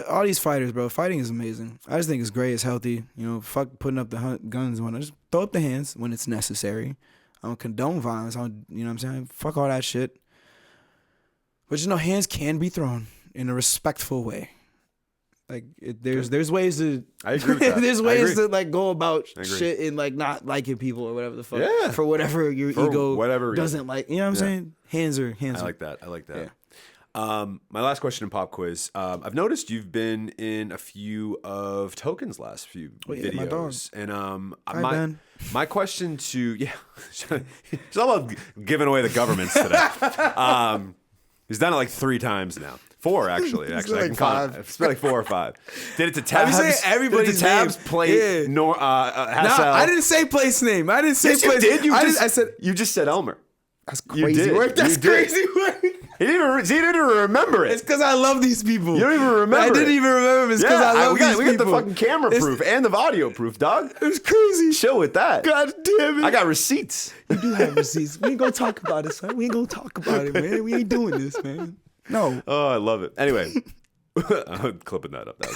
all these fighters, bro, fighting is amazing. I just think it's great. It's healthy. Fuck putting up the guns and whatnot. Just throw up the hands when it's necessary. I don't condone violence. You know what I'm saying? Fuck all that shit. But hands can be thrown in a respectful way. Like there's ways to. I agree with that. There's ways to like go about shit and like not liking people or whatever the fuck. Yeah. For whatever your ego doesn't like. You know what I'm saying? Hands are. I like that. Yeah. My last question in pop quiz. I've noticed you've been in a few of Token's last few videos, my dog. And my question to it's all about giving away the governments today. He's done it like 3 times now. 4 actually. I can count. It's been like 4 or 5. Did it to Tabs? I'm saying everybody's Tabs name. Plate. Yeah. Nor Hassel. I didn't say place name. I didn't say Yes, place. you did. I said you just said Elmer. that's crazy did. work. That's You did. crazy work. He didn't even remember it. It's because I love these people. You don't even remember I didn't it. even remember. It's because I love these people. We got the fucking camera proof and the audio proof, dog. It's crazy. Chill with that. God damn it. I got receipts. You do have receipts. We ain't gonna talk about it, son. We ain't gonna talk about it, man. We ain't doing this, man. No. Oh, I love it. Anyway, I'm clipping that up. That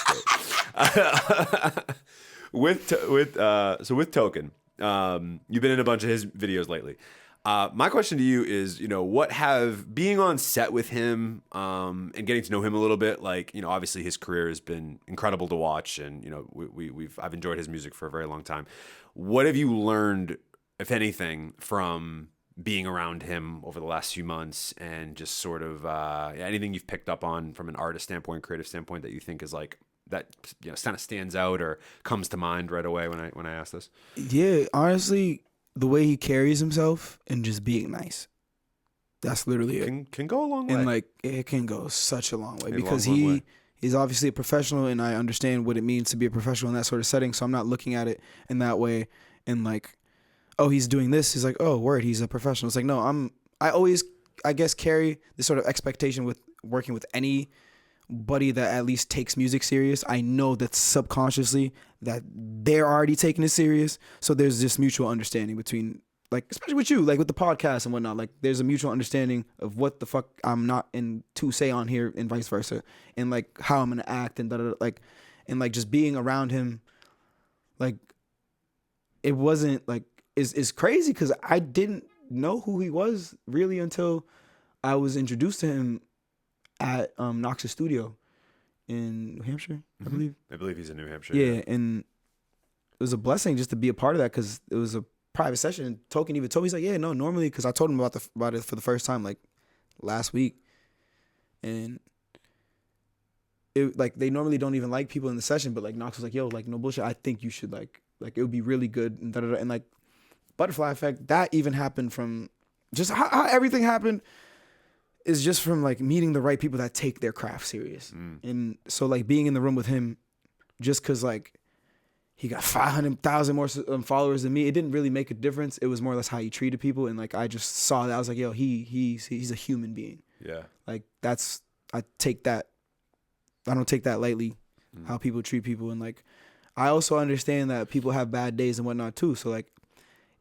was great. with Token, you've been in a bunch of his videos lately. My question to you is, what being on set with him and getting to know him a little bit, like, obviously his career has been incredible to watch, and I've enjoyed his music for a very long time. What have you learned, if anything, from being around him over the last few months, and just sort of anything you've picked up on from an artist standpoint, creative standpoint, that you think is like that kind of stands out or comes to mind right away when I ask this? Yeah, honestly, the way he carries himself and just being nice. That's literally it. Can go a long way. And like it can go such a long way A because long way. he's obviously a professional, and I understand what it means to be a professional in that sort of setting. So I'm not looking at it in that way and like, oh, he's doing this. He's like, oh, word, he's a professional. It's like, no, I always, I guess, carry this sort of expectation with working with anybody that at least takes music serious. I know that subconsciously that they're already taking it serious. So there's this mutual understanding between, like, especially with you, like with the podcast and whatnot, like there's a mutual understanding of what the fuck I'm not in to say on here and vice versa. And like how I'm going to act and like, and like just being around him, like it wasn't like, is crazy because I didn't know who he was really until I was introduced to him at Knox's studio in New Hampshire, I believe. I believe he's in New Hampshire. Yeah, and it was a blessing just to be a part of that because it was a private session. And Token even told me, he's like, yeah, no, normally, because I told him about it for the first time like last week, and it like they normally don't even like people in the session, but like Knox was like, yo, like no bullshit, I think you should like it would be really good and and like Butterfly Effect, that even happened from just how everything happened is just from like meeting the right people that take their craft serious. And so like being in the room with him, just cause like he got 500,000 more followers than me. It didn't really make a difference. It was more or less how he treated people, and like I just saw that. I was like, yo, he's a human being. Yeah. Like I don't take that lightly. How people treat people, and like I also understand that people have bad days and whatnot too. So like,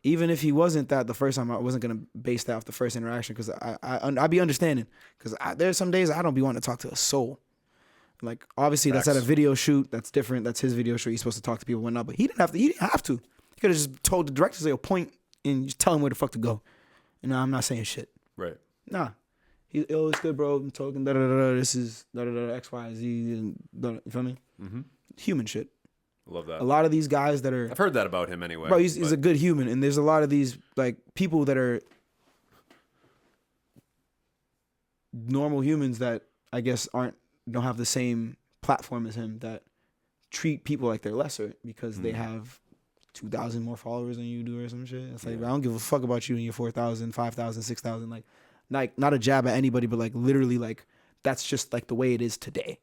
even if he wasn't that the first time, I wasn't gonna base that off the first interaction, because I'd be understanding, because there's some days I don't be wanting to talk to a soul. Like obviously that's at a video shoot, that's different. That's his video shoot. He's supposed to talk to people and whatnot, but he didn't have to. He could have just told the director, like, point and just tell him where the fuck to go. And no, I'm not saying shit. Right. Nah. It's good, bro. I'm talking da da da da. This is da da da X Y Z. And you feel me? Mm-hmm. Human shit. Love that. A lot of these guys that are. I've heard that about him anyway. Bro, he's a good human, and there's a lot of these like people that are normal humans that I guess don't have the same platform as him, that treat people like they're lesser because they have 2,000 more followers than you do or some shit. It's like, I don't give a fuck about you and your 4,000, 5,000, 6,000. Like not a jab at anybody, but like literally, like that's just like the way it is today.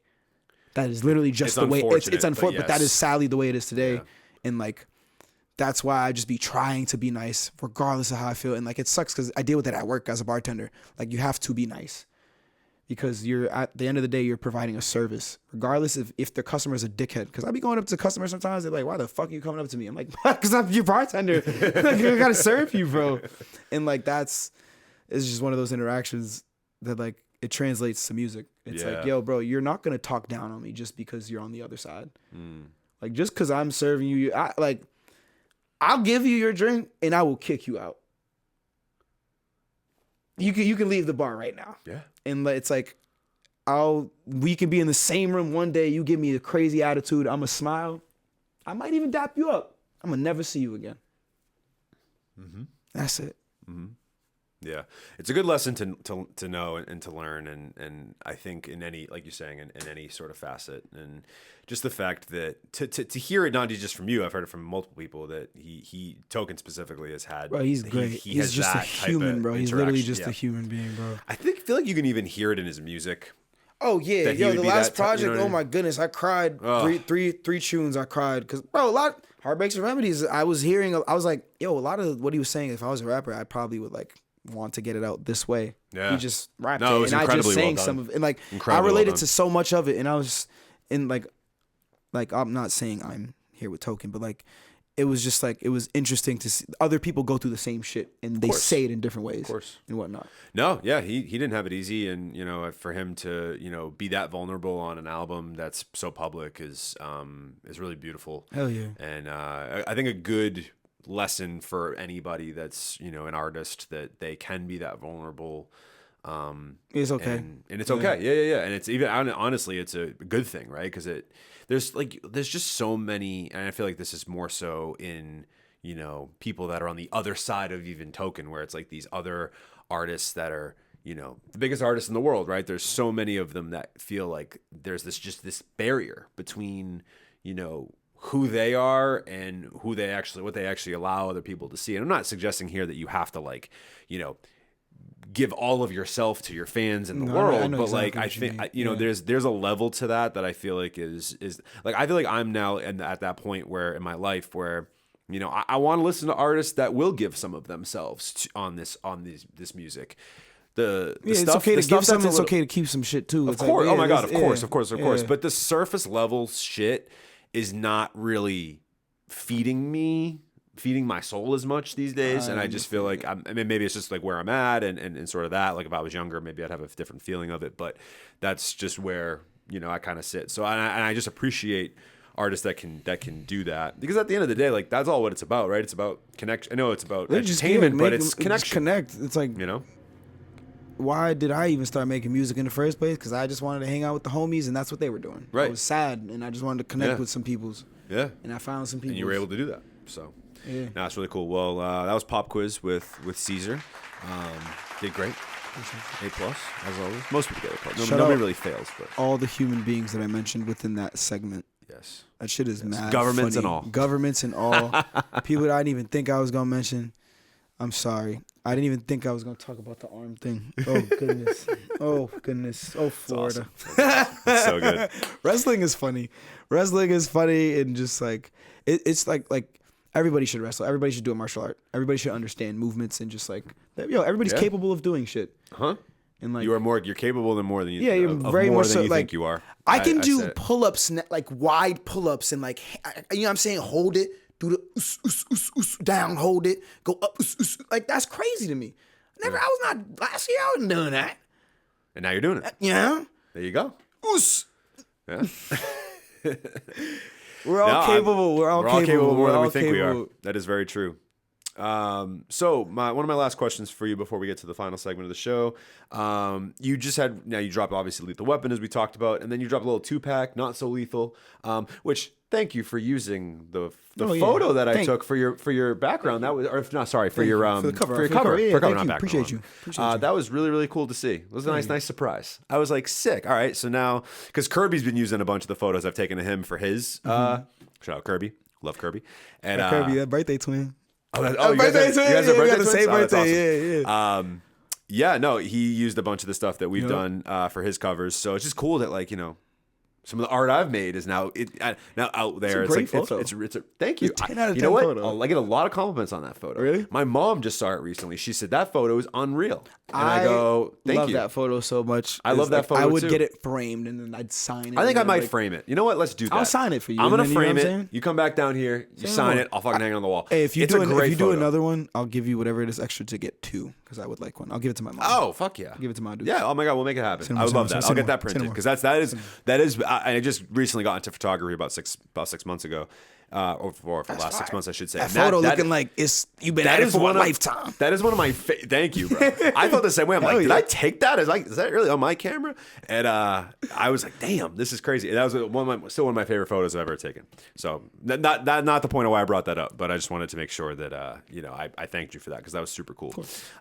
That is literally just the way it's unfortunate, but that is sadly the way it is today. Yeah. And like that's why I just be trying to be nice regardless of how I feel. And like it sucks because I deal with it at work as a bartender. Like you have to be nice because you're at the end of the day, you're providing a service regardless if the customer's a dickhead. Because I be going up to customers sometimes, they're like, why the fuck are you coming up to me? I'm like, because I'm your bartender. Like, I gotta serve you, bro. And like it's just one of those interactions that like it translates to music. It's like, yo, bro, you're not gonna talk down on me just because you're on the other side. Like just because I'm serving you, I'll give you your drink and I will kick you out. You can leave the bar right now. Yeah. And it's like we can be in the same room one day. You give me a crazy attitude. I'm gonna smile. I might even dap you up. I'm gonna never see you again. Mm-hmm. That's it. Mm-hmm. Yeah, it's a good lesson to know and to learn, and I think in any, like you're saying, in any sort of facet, and just the fact that to hear it not just from you, I've heard it from multiple people that he Token specifically has had. Bro, he's great. He's just a human, bro. He's literally just a human being, bro. I feel like you can even hear it in his music. Oh yeah, yo, the last project. You know what I mean? Oh my goodness, I cried. Three tunes. I cried because bro, Heartbreaks and Remedies. I was like, yo, a lot of what he was saying. If I was a rapper, I probably would like want to get it out this way. Yeah. He just rapped it, and I just sang some of it, and like I related to so much of it, and I was in like I'm not saying I'm here with Token, but like it was just like it was interesting to see other people go through the same shit and they say it in different ways, and whatnot. No, yeah, he didn't have it easy, and you know, for him to be that vulnerable on an album that's so public is really beautiful. Hell yeah. And I think a good lesson for anybody that's an artist, that they can be that vulnerable. It's okay, and it's okay. Yeah. And it's even honestly, it's a good thing, right? Because there's just so many, and I feel like this is more so in people that are on the other side of even Token, where it's like these other artists that are the biggest artists in the world, right? There's so many of them that feel like there's this barrier between who they are and what they actually allow other people to see. And I'm not suggesting here that you have to give all of yourself to your fans in the world, but exactly, like I think there's a level to that I feel like is like, I feel like I'm now at that point where in my life where I want to listen to artists that will give some of themselves on this music. It's okay to give some. It's okay to keep some shit too. Of course. Oh my god. Of course. But the surface level shit is not really feeding my soul as much these days. And I just feel like maybe it's just like where I'm at and sort of that. Like if I was younger, maybe I'd have a different feeling of it. But that's just where I kind of sit. So and I just appreciate artists that can do that, because at the end of the day, like that's all what it's about, right? It's about connection. I know it's about entertainment, but it's connection. Connect. It's like why did I even start making music in the first place? Because I just wanted to hang out with the homies, and that's what they were doing. Right. I was sad, and I just wanted to connect with some peoples. Yeah. And I found some people. And you were able to do that. So, yeah. No, it's really cool. Well, that was Pop Quiz with César. Did great. A+, as always. Most people get A+. Nobody really fails. But all the human beings that I mentioned within that segment. Yes. That shit is mad Governments funny. and all. Governments and all. People that I didn't even think I was going to mention. I'm sorry. I didn't even think I was gonna talk about the arm thing. Oh goodness. Oh goodness. Oh Florida. That's so good. Wrestling is funny. Wrestling is funny and just like it's like everybody should wrestle. Everybody should do a martial art. Everybody should understand movements and just like everybody's capable of doing shit. Huh? And like You're capable than more than you. Yeah, you're very more more than so you like think you are. I can do said it. pull-ups, like wide pull-ups, and like you know what I'm saying, hold it, do the down, hold it, go up, like that's crazy to me. I was not last year. I wasn't doing that. And now you're doing it. Yeah. There you go. Yeah. We're all capable. We're all capable more than all we think we are. capable. That is very true. So one of my last questions for you before we get to the final segment of the show. You dropped obviously Lethal Weapon as we talked about, and then you dropped a little 2-pack, Not So Lethal, which thank you for using the photo that I took for your background. That was, or if not, sorry, for your for the cover. for your For the cover. cover. Yeah, For cover, thank not you. background. Appreciate you. That was really, really cool to see. It was a nice surprise. I was like, sick. All right, so now because Kirby's been using a bunch of the photos I've taken of him for his shout out Kirby, love Kirby, and Kirby, that birthday twin. you guys are birthday the same twins? Oh, that's birthday. awesome. Yeah. No, he used a bunch of the stuff that we've done for his covers. So it's just cool that some of the art I've made is now out there. It's a great photo. It's thank you. It's a 10 out of You know 10 what? photo. I get a lot of compliments on that photo. Really? My mom just saw it recently. She said that photo is unreal. And I go, thank love you. that photo so much. I love that photo I would too. get it framed and then I'd sign it. I think I and might like, frame it. You know what? Let's do that. I'll sign it for you. I'm gonna and then, frame you know what it. I'm saying? You come back down here. You sign it. I'll fucking hang it on the wall. Hey, if you It's do a great photo. another one, I'll give you whatever it is extra to get 2 because I would like one. I'll give it to my mom. Oh fuck yeah! Give it to my dude. Yeah. Oh my god, we'll make it happen. Send I would more, love that. send I'll get more, that send printed more. because that is. I just recently got into photography about 6 months ago, or for the last 6 months I should say. That And photo looking like you've been at it for a lifetime. That is one of my. Thank you, bro. I felt the same way. I'm like, did I take that? Is that really on my camera? And I was like, damn, this is crazy. And that was still one of my favorite photos I've ever taken. So not the point of why I brought that up, but I just wanted to make sure that I thanked you for that because that was super cool.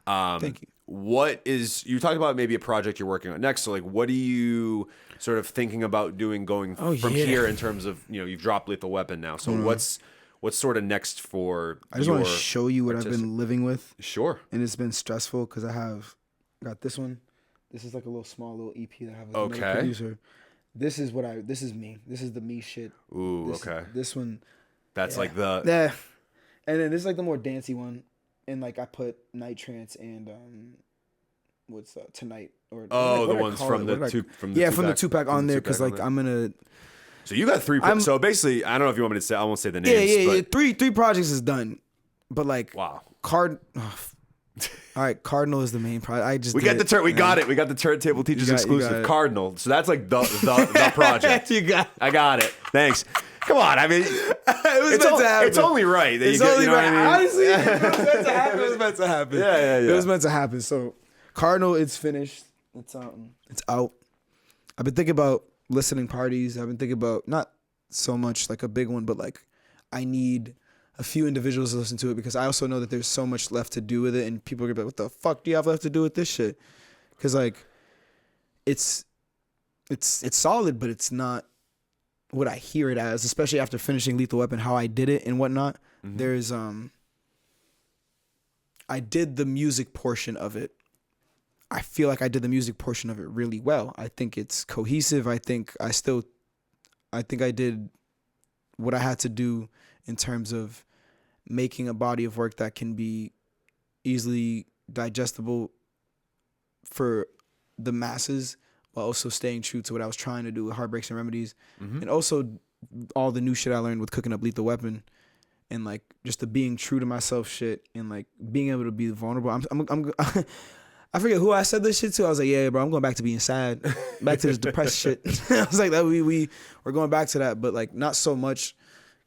Thank you. What is you talked about maybe a project you're working on next? So like, what are you sort of thinking about doing going from here in terms of you've dropped Lethal Weapon now? So what's sort of next for? I just want to show you what I've been living with. Sure. And it's been stressful because I got this one. This is like a small little EP that I have with another producer. This is me. This is the me shit. Ooh, okay. This one. That's like the. Yeah. And then this is like the more dancey one. And like I put Night Trance and what's Tonight or the ones from the 2-pack on there because like I'm gonna. So you got 3. So basically, I don't know if you want me to say. I won't say the names. Yeah. Three projects is done, but like wow. All right, Cardinal is the main project. We got it. We got the Turntable Teachers exclusive Cardinal. So that's like the project. I got it. Thanks. Come on, I mean, it's only right that it's only right. Honestly, it was meant to happen. Yeah. It was meant to happen. So, Cardinal, it's finished. It's out. I've been thinking about listening parties. I've been thinking about not so much like a big one, but like I need a few individuals to listen to it because I also know that there's so much left to do with it, and people are gonna be like, "What the fuck do you have left to do with this shit?" Because like, it's solid, but it's not what I hear it as, especially after finishing Lethal Weapon, how I did it and whatnot. Mm-hmm. There's I did the music portion of it. I feel like I did the music portion of it really well. I think it's cohesive. I think I did what I had to do in terms of making a body of work that can be easily digestible for the masses, while also staying true to what I was trying to do with Heartbreaks and Remedies. Mm-hmm. And also all the new shit I learned with cooking up Lethal Weapon, and like just the being true to myself shit, and like being able to be vulnerable. I forget who I said this shit to. I was like, yeah, bro, I'm going back to being sad, back to this depressed shit. I was like, that we're going back to that, but like not so much,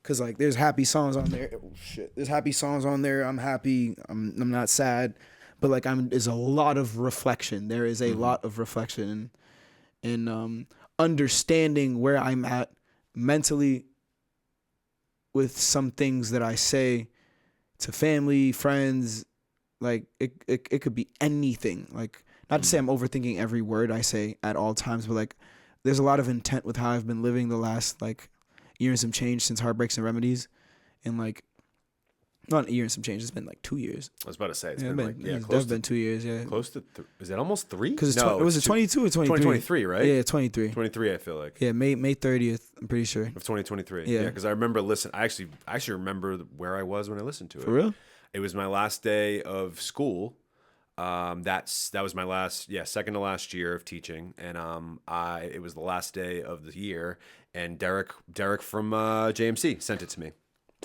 cause like there's happy songs on there. Oh, shit, there's happy songs on there. I'm happy. I'm not sad, but like there's a lot of reflection. There is a lot of reflection and understanding where I'm at mentally with some things that I say to family, friends. Like it could be anything. Like not to say I'm overthinking every word I say at all times, but like there's a lot of intent with how I've been living the last like year and some change since Heartbreaks and Remedies, and like Not a year and some change. It's been like 2 years. I was about to say it's Yeah, been like it's close been 2 years. Yeah, close to is it almost 3? because No, was it two- 22 or 23? 2023, right? Yeah, 23. 23, I feel like. Yeah, May 30th. I'm pretty sure. Of 2023. Yeah. Yeah, because I remember I actually remember where I was when I listened to it. For real? It was my last day of school. That was my second to last year of teaching, and it was the last day of the year, and Derek from JMC sent it to me,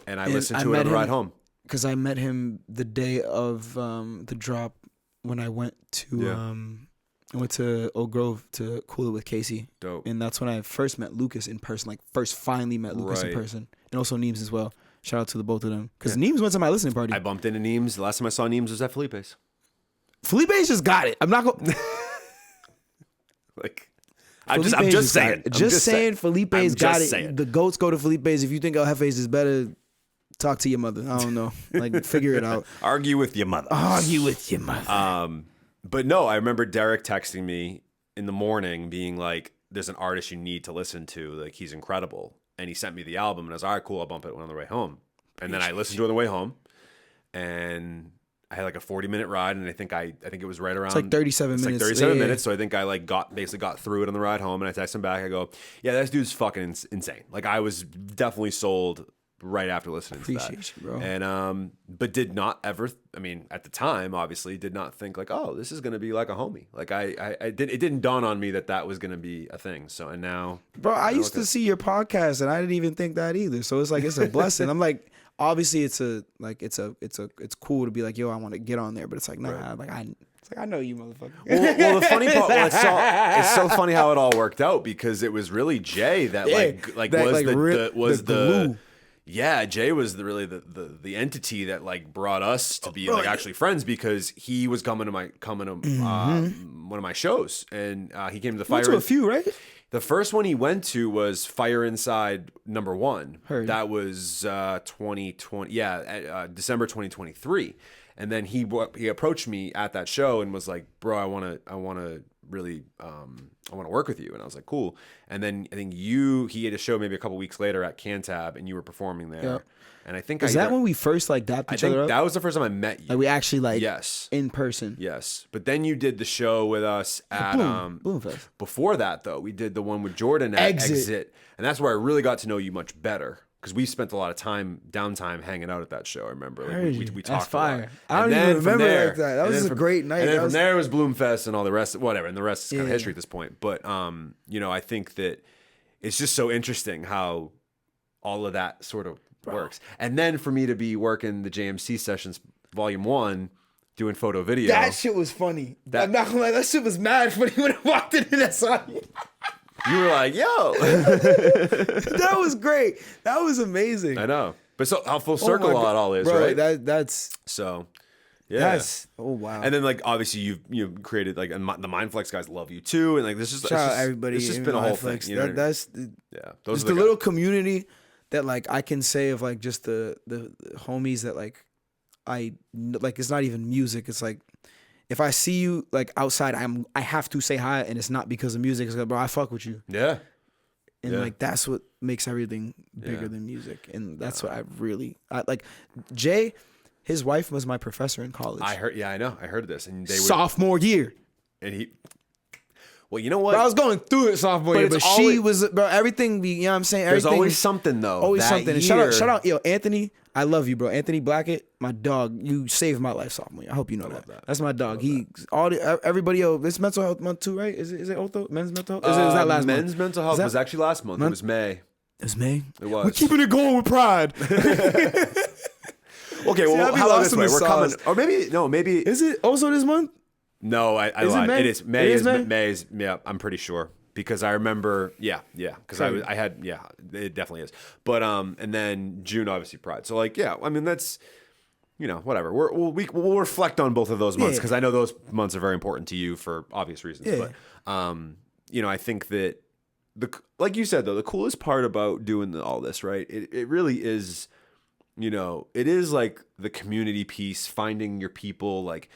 and I listened to it on the ride home. Because I met him the day of the drop when I went to Oak Grove to Cool It with Casey. Dope. And that's when I first met Lucas in person, like finally met Lucas in Right. person. And also Neems as well. Shout out to the both of them. Because Neems went to my listening party. I bumped into Neems. The last time I saw Neems was at Felipe's. Felipe's just got it. I'm not going Like, I'm just saying. Just saying Felipe's got it. Saying. The GOATs go to Felipe's. If you think El Jefe's is better, talk to your mother. I don't know. Like, figure it out. Argue with your mother. Argue with your mother. But no, I remember Derek texting me in the morning being like, there's an artist you need to listen to. Like, he's incredible. And he sent me the album, and I was all right, cool, I'll bump it on the way home. And then I listened to it on the way home, and I had like a 40-minute ride, and I think it was right around. It's like 37 minutes. Like 37 Yeah. minutes. So I think I like got through it on the ride home, and I texted him back. I go, yeah, this dude's fucking insane. Like, I was definitely sold right after listening to that. Appreciate you, bro. And but did not ever. I mean, at the time, obviously, did not think like, oh, this is gonna be like a homie. Like it didn't dawn on me that was gonna be a thing. So and now, Bro, I used to see your podcast and I didn't even think that either. So it's like it's a blessing. I'm like, obviously it's cool to be like, yo, I want to get on there, but it's like, nah, Right. like I know you, motherfucker. Well, the funny part, it's so funny how it all worked out because it was really Jay that was the glue. Yeah, Jay was the entity that like brought us to be like actually friends because he was coming to one of my shows and he came to the You went Fire. to a few, right? The first one he went to was Fire Inside #1. Heard. That was 2020. Yeah, December 2023. And then he approached me at that show and was like, "Bro, I want to really I want to work with you." And I was like, "Cool." And then I think he had a show maybe a couple weeks later at Cantab and you were performing there. Yeah. And I think Is that when we first like dapped I each think other up? that was the first time I met you. Like we actually like Yes. in person. Yes. But then you did the show with us at Bloomfest. before that though, we did the one with Jordan at Exit. And that's where I really got to know you much better. Because we spent a lot of downtime hanging out at that show. I remember, like we talked. That's fire. A lot. I don't And even then from remember it there- like that. That and was then a great night. And then That from was- there was Bloomfest and all the rest, whatever. And the rest is kind of Yeah. history at this point. But I think that it's just so interesting how all of that sort of works. And then for me to be working the JMC sessions, Volume 1, doing photo video. That shit was funny. I'm not gonna lie, that shit was mad funny when I walked in and I saw you. You were like, yo. That was great. That was amazing. I know. But so how full circle Oh my it all is, Bro, right? That's So, yeah. that's oh wow. And then like obviously you've created like and the Mindflex guys love you too, and like this is Shout out everybody. It's just in been a whole Mindflex. thing. You know what I mean? That's Yeah, those just are the the little community that like I can say of like just the homies that like I like. It's not even music. It's like if I see you like outside, I have to say hi, and it's not because of music. It's like, bro, I fuck with you, Yeah. and Yeah. like that's what makes everything bigger Yeah. than music, and that's what I like. Jay, his wife was my professor in college. I heard. Yeah, I know. I heard this, and they were, sophomore year. and he. Well, you know what? Bro, I was going through it sophomore But year, it's but she always- was, bro. Everything, you know what I'm saying? There's Everything, always something though. always that something. And year- shout out, yo, Anthony. I love you, bro. Anthony Blackett, my dog. You saved my life sophomore year. I hope you know that. that. That's my dog. Everybody, yo, it's mental health month too, right? Is it Otho? Men's mental health? Is that last men's month? mental health Is that- was actually last month. It month? was May. It was May. It was. We're keeping it going with pride. Okay, See, I well, be how about lost this in way? the We're coming, sauce. or maybe Is it also this month? no. I Is it lied. May? It is May. It is Is May? May is yeah. I'm pretty sure because I remember. Yeah. Because Sorry. I had yeah. It definitely is. But and then June obviously Pride. So like yeah. I mean that's whatever. We'll reflect on both of those months Yeah. because I know those months are very important to you for obvious reasons. Yeah. But I think that like you said though, the coolest part about doing all this, right? It really is. It is like the community piece, finding your people. Like,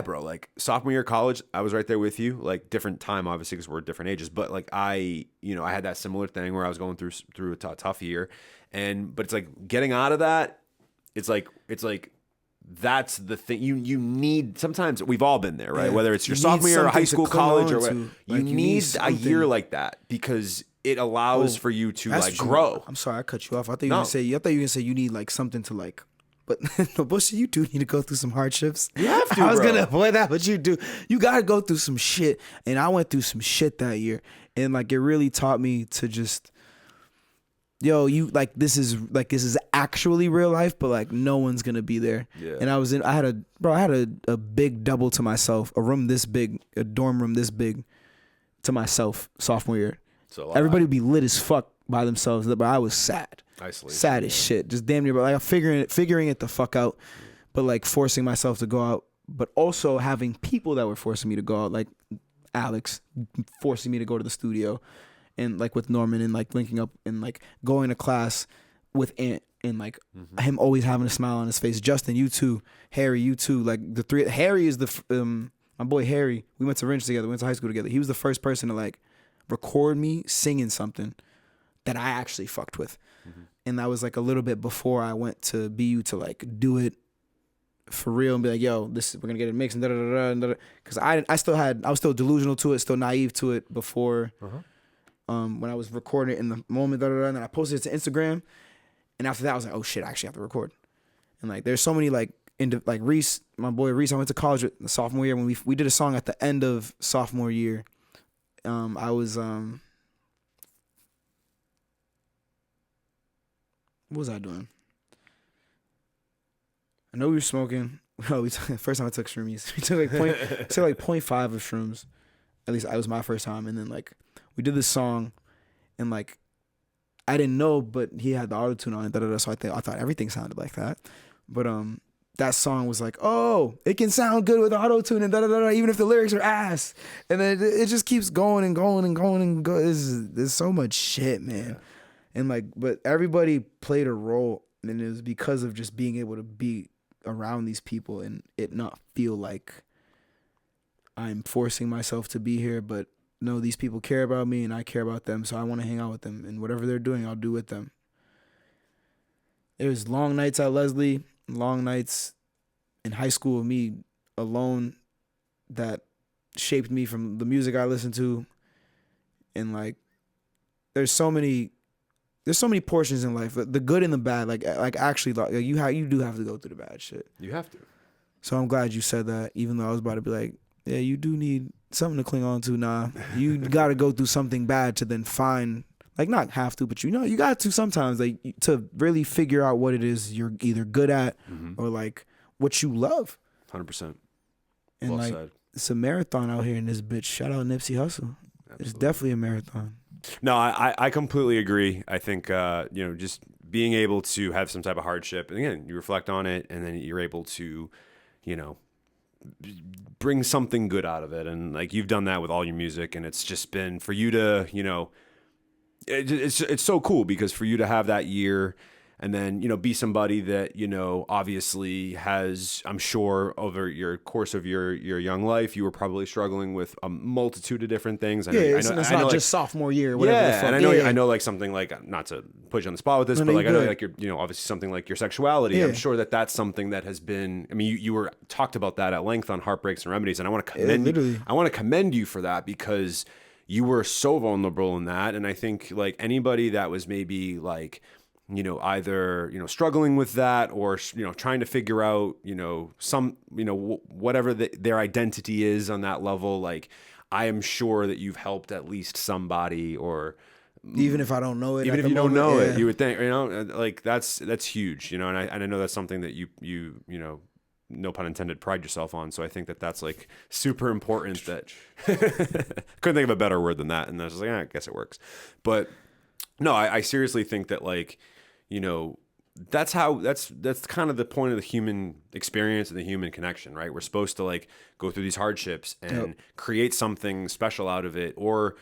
bro. Like sophomore year of college, I was right there with you. Like different time, obviously, because we're different ages. But like I had that similar thing where I was going through a tough year, but it's like getting out of that it's like that's the thing you need. Sometimes we've all been there, right? Yeah. Whether it's your You need sophomore year or high something to school, cling college, on or whatever, to. you Like, need need a something. year like that because it allows for you to like grow. I'm sorry, I cut you off. I thought you were gonna say. I thought you were gonna say you need like something to like. But no bullshit, you do need to go through some hardships. You have to, I was bro. gonna avoid that, but you do. You gotta go through some shit, and I went through some shit that year, and like it really taught me to just, yo, you like this is actually real life, but like no one's gonna be there. Yeah. And I had a big double to myself, a room this big, a dorm room this big, to myself sophomore year. So Everybody would be lit as fuck by themselves, but I was sad. Isolation, Sad as shit. Just damn near, but like figuring it the fuck out, but like forcing myself to go out, but also having people that were forcing me to go out, like Alex forcing me to go to the studio, and like with Norman, and like linking up and like going to class with Ant, and like him always having a smile on his face. Justin, you too. Harry, you too. Like the three. Harry is my boy Harry. We went to Ringe together. We went to high school together. He was the first person to like record me singing something that I actually fucked with. And that was like a little bit before I went to BU to like do it for real and be like, yo, we're gonna get it mixed and da da da da. Because I was still delusional to it, still naive to it before when I was recording it in the moment, da da da. And then I posted it to Instagram, and after that I was like, oh shit, I actually have to record. And like there's so many like like Reese, my boy Reese, I went to college with the sophomore year when we did a song at the end of sophomore year. I was what was I doing? I know we were smoking. Oh, first time I took shroomies. We took like 0.5 of shrooms. At least that was my first time. And then like we did this song, and like I didn't know, but he had the auto tune on it. Da, da, da, so I thought everything sounded like that. But that song was like, oh, it can sound good with auto tune and da da da, even if the lyrics are ass. And then it just keeps going and going and going and go. There's so much shit, man. Yeah. And like, but everybody played a role, and it was because of just being able to be around these people and it not feel like I'm forcing myself to be here, but no, these people care about me and I care about them, so I want to hang out with them, and whatever they're doing, I'll do with them. There was long nights at Leslie, long nights in high school of me alone that shaped me from the music I listened to, and like, there's so many portions in life, the good and the bad. Like actually, like you do have to go through the bad shit. You have to. So I'm glad you said that, even though I was about to be like, yeah, you do need something to cling on to. Nah, you got to go through something bad to then find, like, not have to, but you got to sometimes, like, to really figure out what it is you're either good at or like what you love. 100%. And well like said. It's a marathon out here in this bitch. Shout out Nipsey Hussle. Absolutely. It's definitely a marathon. No, I completely agree. I think, just being able to have some type of hardship, and again, you reflect on it, and then you're able to, bring something good out of it. And like, you've done that with all your music, and it's just been for you to, it's so cool, because for you to have that year and then, be somebody that, obviously has, I'm sure over your course of your young life, you were probably struggling with a multitude of different things. It's not just sophomore year, whatever the fuck. And I know like something like, not to put you on the spot with this, but like, I know like your, obviously something like your sexuality. Yeah. I'm sure that's something that has been, I mean, you were talked about that at length on Heartbreaks and Remedies. And I want to commend you. I want to commend you for that, because you were so vulnerable in that. And I think like anybody that was maybe like, either, struggling with that, or, trying to figure out, whatever their identity is on that level. Like, I am sure that you've helped at least somebody, or even if I don't know it, even if you don't know it, you would think, like that's huge, and I know that's something that you no pun intended, pride yourself on. So I think that's like super important. That couldn't think of a better word than that. And I was like, I guess it works. But no, I seriously think that like, that's kind of the point of the human experience and the human connection, right? We're supposed to like go through these hardships and create something special out of it, or,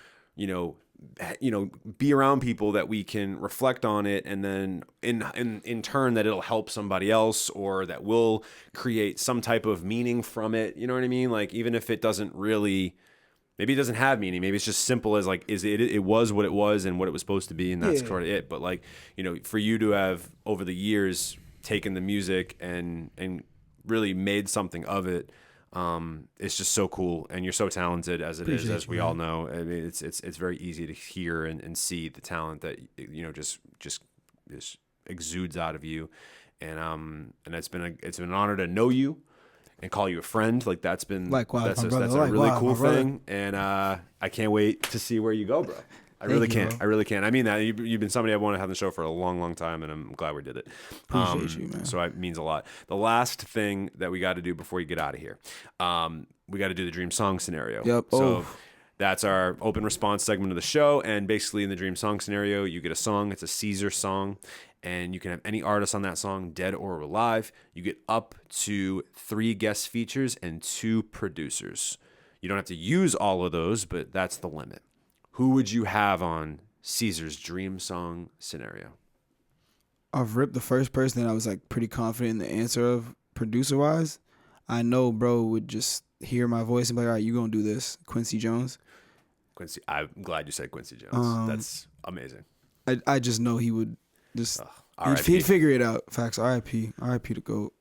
be around people that we can reflect on it, and then in turn that it'll help somebody else, or that will create some type of meaning from it. You know what I mean? Like, even if it doesn't really, maybe it doesn't have meaning. Maybe it's just simple as like, it was what it was and what it was supposed to be, and that's sort of it. But like, for you to have over the years taken the music and really made something of it. It's just so cool, and you're so talented as it is, Appreciate as you, we man. all know. I mean, it's very easy to hear and see the talent that just exudes out of you, and it's been an honor to know you and call you a friend. Like that's been Likewise, that's my a, brother. that's a really Likewise, cool my brother. thing, and I can't wait to see where you go, bro. I really you, can't. bro. I really can't. I mean that you've been somebody I want to have on the show for a long, long time, and I'm glad we did it. Appreciate you, man. So it means a lot. The last thing that we got to do before you get out of here, we got to do the dream song scenario. Yep. So Oh. that's our open response segment of the show, and basically in the dream song scenario, you get a song. It's a César song, and you can have any artist on that song, dead or alive. You get up to 3 guest features and 2 producers. You don't have to use all of those, but that's the limit. Who would you have on César's dream song scenario? I've ripped the first person that I was like pretty confident in the answer of producer wise. I know bro would just hear my voice and be like, all right, you gonna do this. Quincy Jones. Quincy. I'm glad you said Quincy Jones. That's amazing. I just know he would just R.I.P. he'd figure it out. Facts. R.I.P. R.I.P. to GOAT.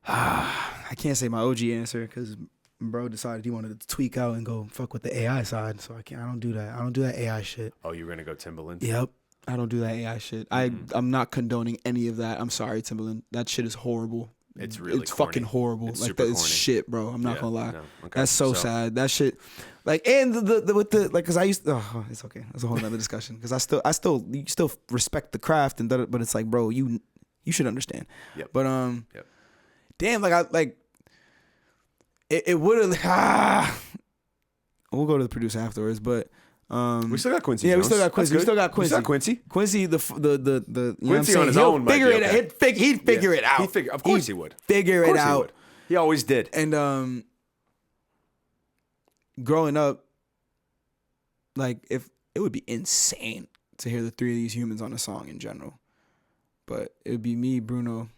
I can't say my OG answer because bro decided he wanted to tweak out and go fuck with the AI side. So I don't do that. I don't do that AI shit. Oh, you were gonna go Timbaland? Yep. I don't do that AI shit. I'm not condoning any of that. I'm sorry, Timbaland. That shit is horrible. It's really it's corny. fucking horrible. It's like super that's corny. shit, bro. I'm not Yeah, gonna lie. no, okay. That's so sad. That shit, like, and the with the like, cause I used. Oh, it's okay. That's a whole nother discussion. Cause you still respect the craft and but it's like, bro, you should understand. Yep. But Yep. damn, like it would have. We'll go to the producer afterwards, but. We still got Quincy. Yeah, Jones. we still got Quincy. That's We still good. got Quincy. We still got Quincy. Quincy, the you know what I'm Quincy saying? on his He'll own might figure be it okay. out. He'd figure it out. Of course he would. Figure Of it course he out. would. He always did. And growing up, like if it would be insane to hear the 3 of these humans on a song in general, but it would be me, Bruno,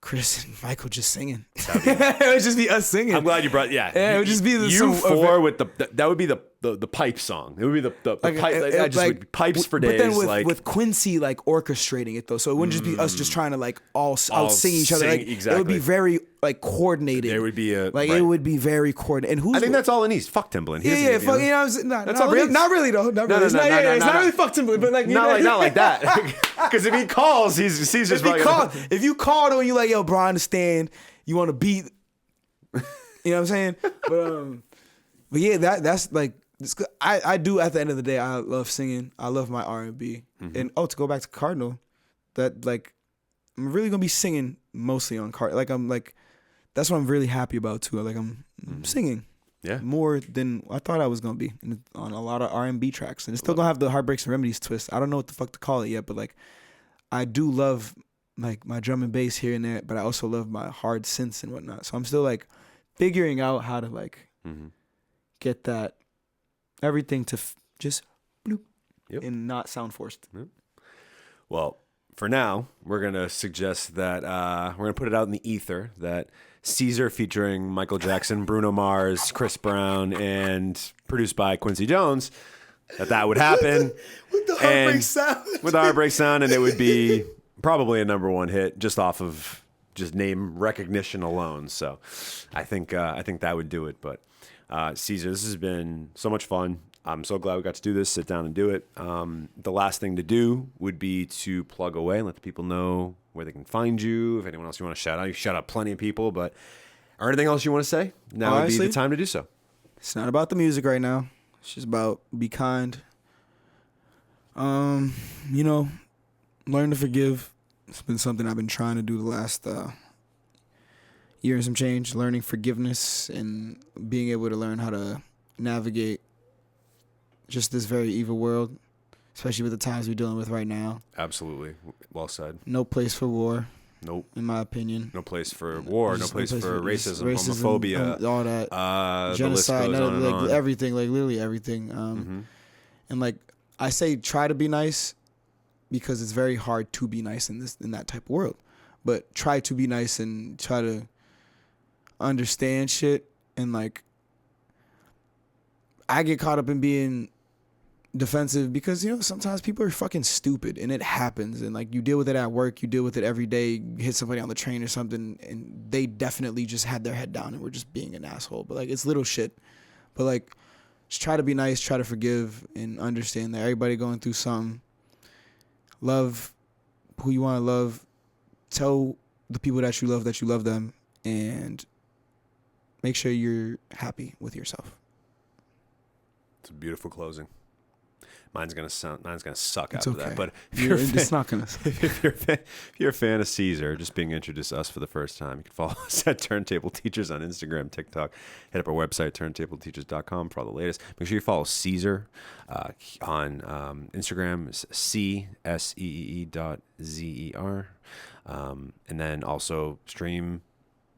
Chris, and Michael just singing. It would just be us singing. I'm glad you brought. Yeah, Yeah, it would just be the you four with that would be the pipe song. It would be the pipe. Would be pipes for days. But then like with Quincy like orchestrating it though, so it wouldn't just be us just trying to like all out sing each other. sing, Like it would exactly. be very like coordinated. there would be a like right. it would be very coordinated. And who's I think that's all it needs. Fuck Timbaland. He yeah, doesn't fuck, need you to- know, what I'm saying? That's not all it really, needs. not really though. Not really. It's not, it's not really fuck Timbaland, but like you know, not like that. Because if he calls, he's just if you call though, and you like, yo, bro, I understand you want to beat. You know what I'm saying? But yeah, that's like I do. At the end of the day, I love singing. I love my R&B. And to go back to Cardinal, that like I'm really gonna be singing mostly on Cardinal. Like I'm like that's what I'm really happy about too. Like I'm singing. Yeah. More than I thought I was gonna be on a lot of R&B tracks, and it's still gonna have the Heartbreaks and Remedies twist. I don't know what the fuck to call it yet, but like I do love like my drum and bass here and there, but I also love my hard synths and whatnot. So I'm still like figuring out how to like get that everything to just bloop and not sound forced. Well, for now, we're going to suggest that we're going to put it out in the ether that César featuring Michael Jackson, Bruno Mars, Chris Brown, and produced by Quincy Jones, that would happen. With the heartbreak sound. With the heartbreak sound, and it would be probably a #1 hit just off of just name recognition alone. So I think that would do it. But César, this has been so much fun. I'm so glad we got to do this, sit down and do it. The last thing to do would be to plug away and let the people know where they can find you. If anyone else you want to shout out, you shout out plenty of people, but or anything else you want to say, now would be the time to do so. It's not about the music right now. It's just about be kind. You know, learn to forgive. It's been something I've been trying to do the last year and some change, learning forgiveness and being able to learn how to navigate just this very evil world, especially with the times we're dealing with right now. Absolutely. Well said. No place for war, Nope. in my opinion. No place for war. No place for racism, racism, homophobia, all that. the list Genocide, goes on and like on. everything, like literally everything. And like I say, try to be nice because it's very hard to be nice in that type of world. But try to be nice and try to understand shit. And like, I get caught up in being defensive because, you know, sometimes people are fucking stupid and it happens. And like you deal with it at work, you deal with it every day, you hit somebody on the train or something and they definitely just had their head down and were just being an asshole. But like, it's little shit. But like, just try to be nice, try to forgive and understand that everybody going through something. Love who you want to love. Tell the people that you love them, and make sure you're happy with yourself. It's a beautiful closing. Mine's gonna suck It's after okay. that. But It's not gonna. if you're a fan of César, just being introduced to us for the first time, you can follow us at Turntable Teachers on Instagram, TikTok. Hit up our website, turntableteachers.com, for all the latest. Make sure you follow César on Instagram, CSEE.ZER. And then also stream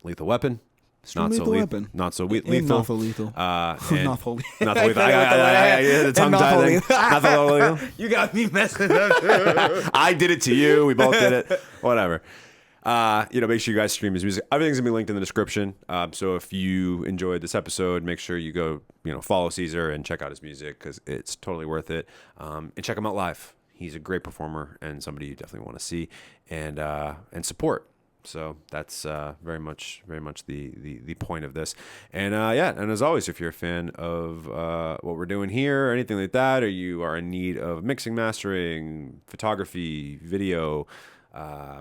Lethal Weapon. It's not so lethal. Not so lethal. Not so lethal. Not so lethal. Not The tongue tie thing. Not so lethal. You got me messing up. I did it to you. We both did it. Whatever. Make sure you guys stream his music. Everything's gonna be linked in the description. So if you enjoyed this episode, make sure you go, follow César and check out his music because it's totally worth it. And check him out live. He's a great performer and somebody you definitely want to see and support. So that's very much the point of this. And and as always, if you're a fan of what we're doing here or anything like that, or you are in need of mixing, mastering, photography, video,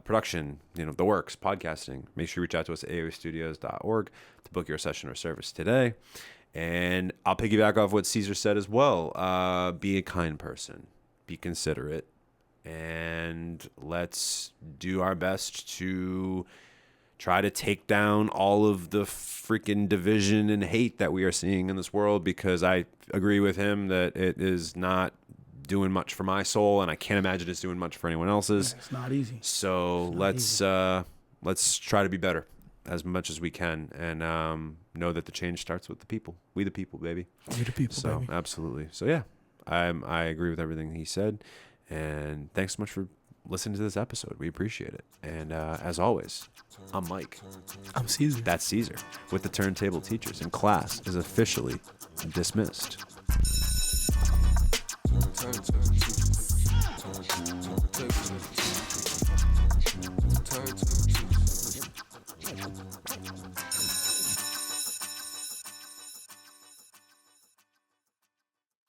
production, the works, podcasting, make sure you reach out to us at aoastudios.org to book your session or service today. And I'll piggyback off what César said as well. Be a kind person, be considerate, and let's do our best to try to take down all of the freaking division and hate that we are seeing in this world, because I agree with him that it is not doing much for my soul, and I can't imagine it's doing much for anyone else's. It's not easy. So let's try to be better as much as we can, and know that the change starts with the people. We the people, baby. We the people, so, baby. Absolutely. So yeah, I agree with everything he said. And thanks so much for listening to this episode. We appreciate it. And as always, I'm Mike. I'm César. That's César with the Turntable Teachers, and class is officially dismissed. Turn,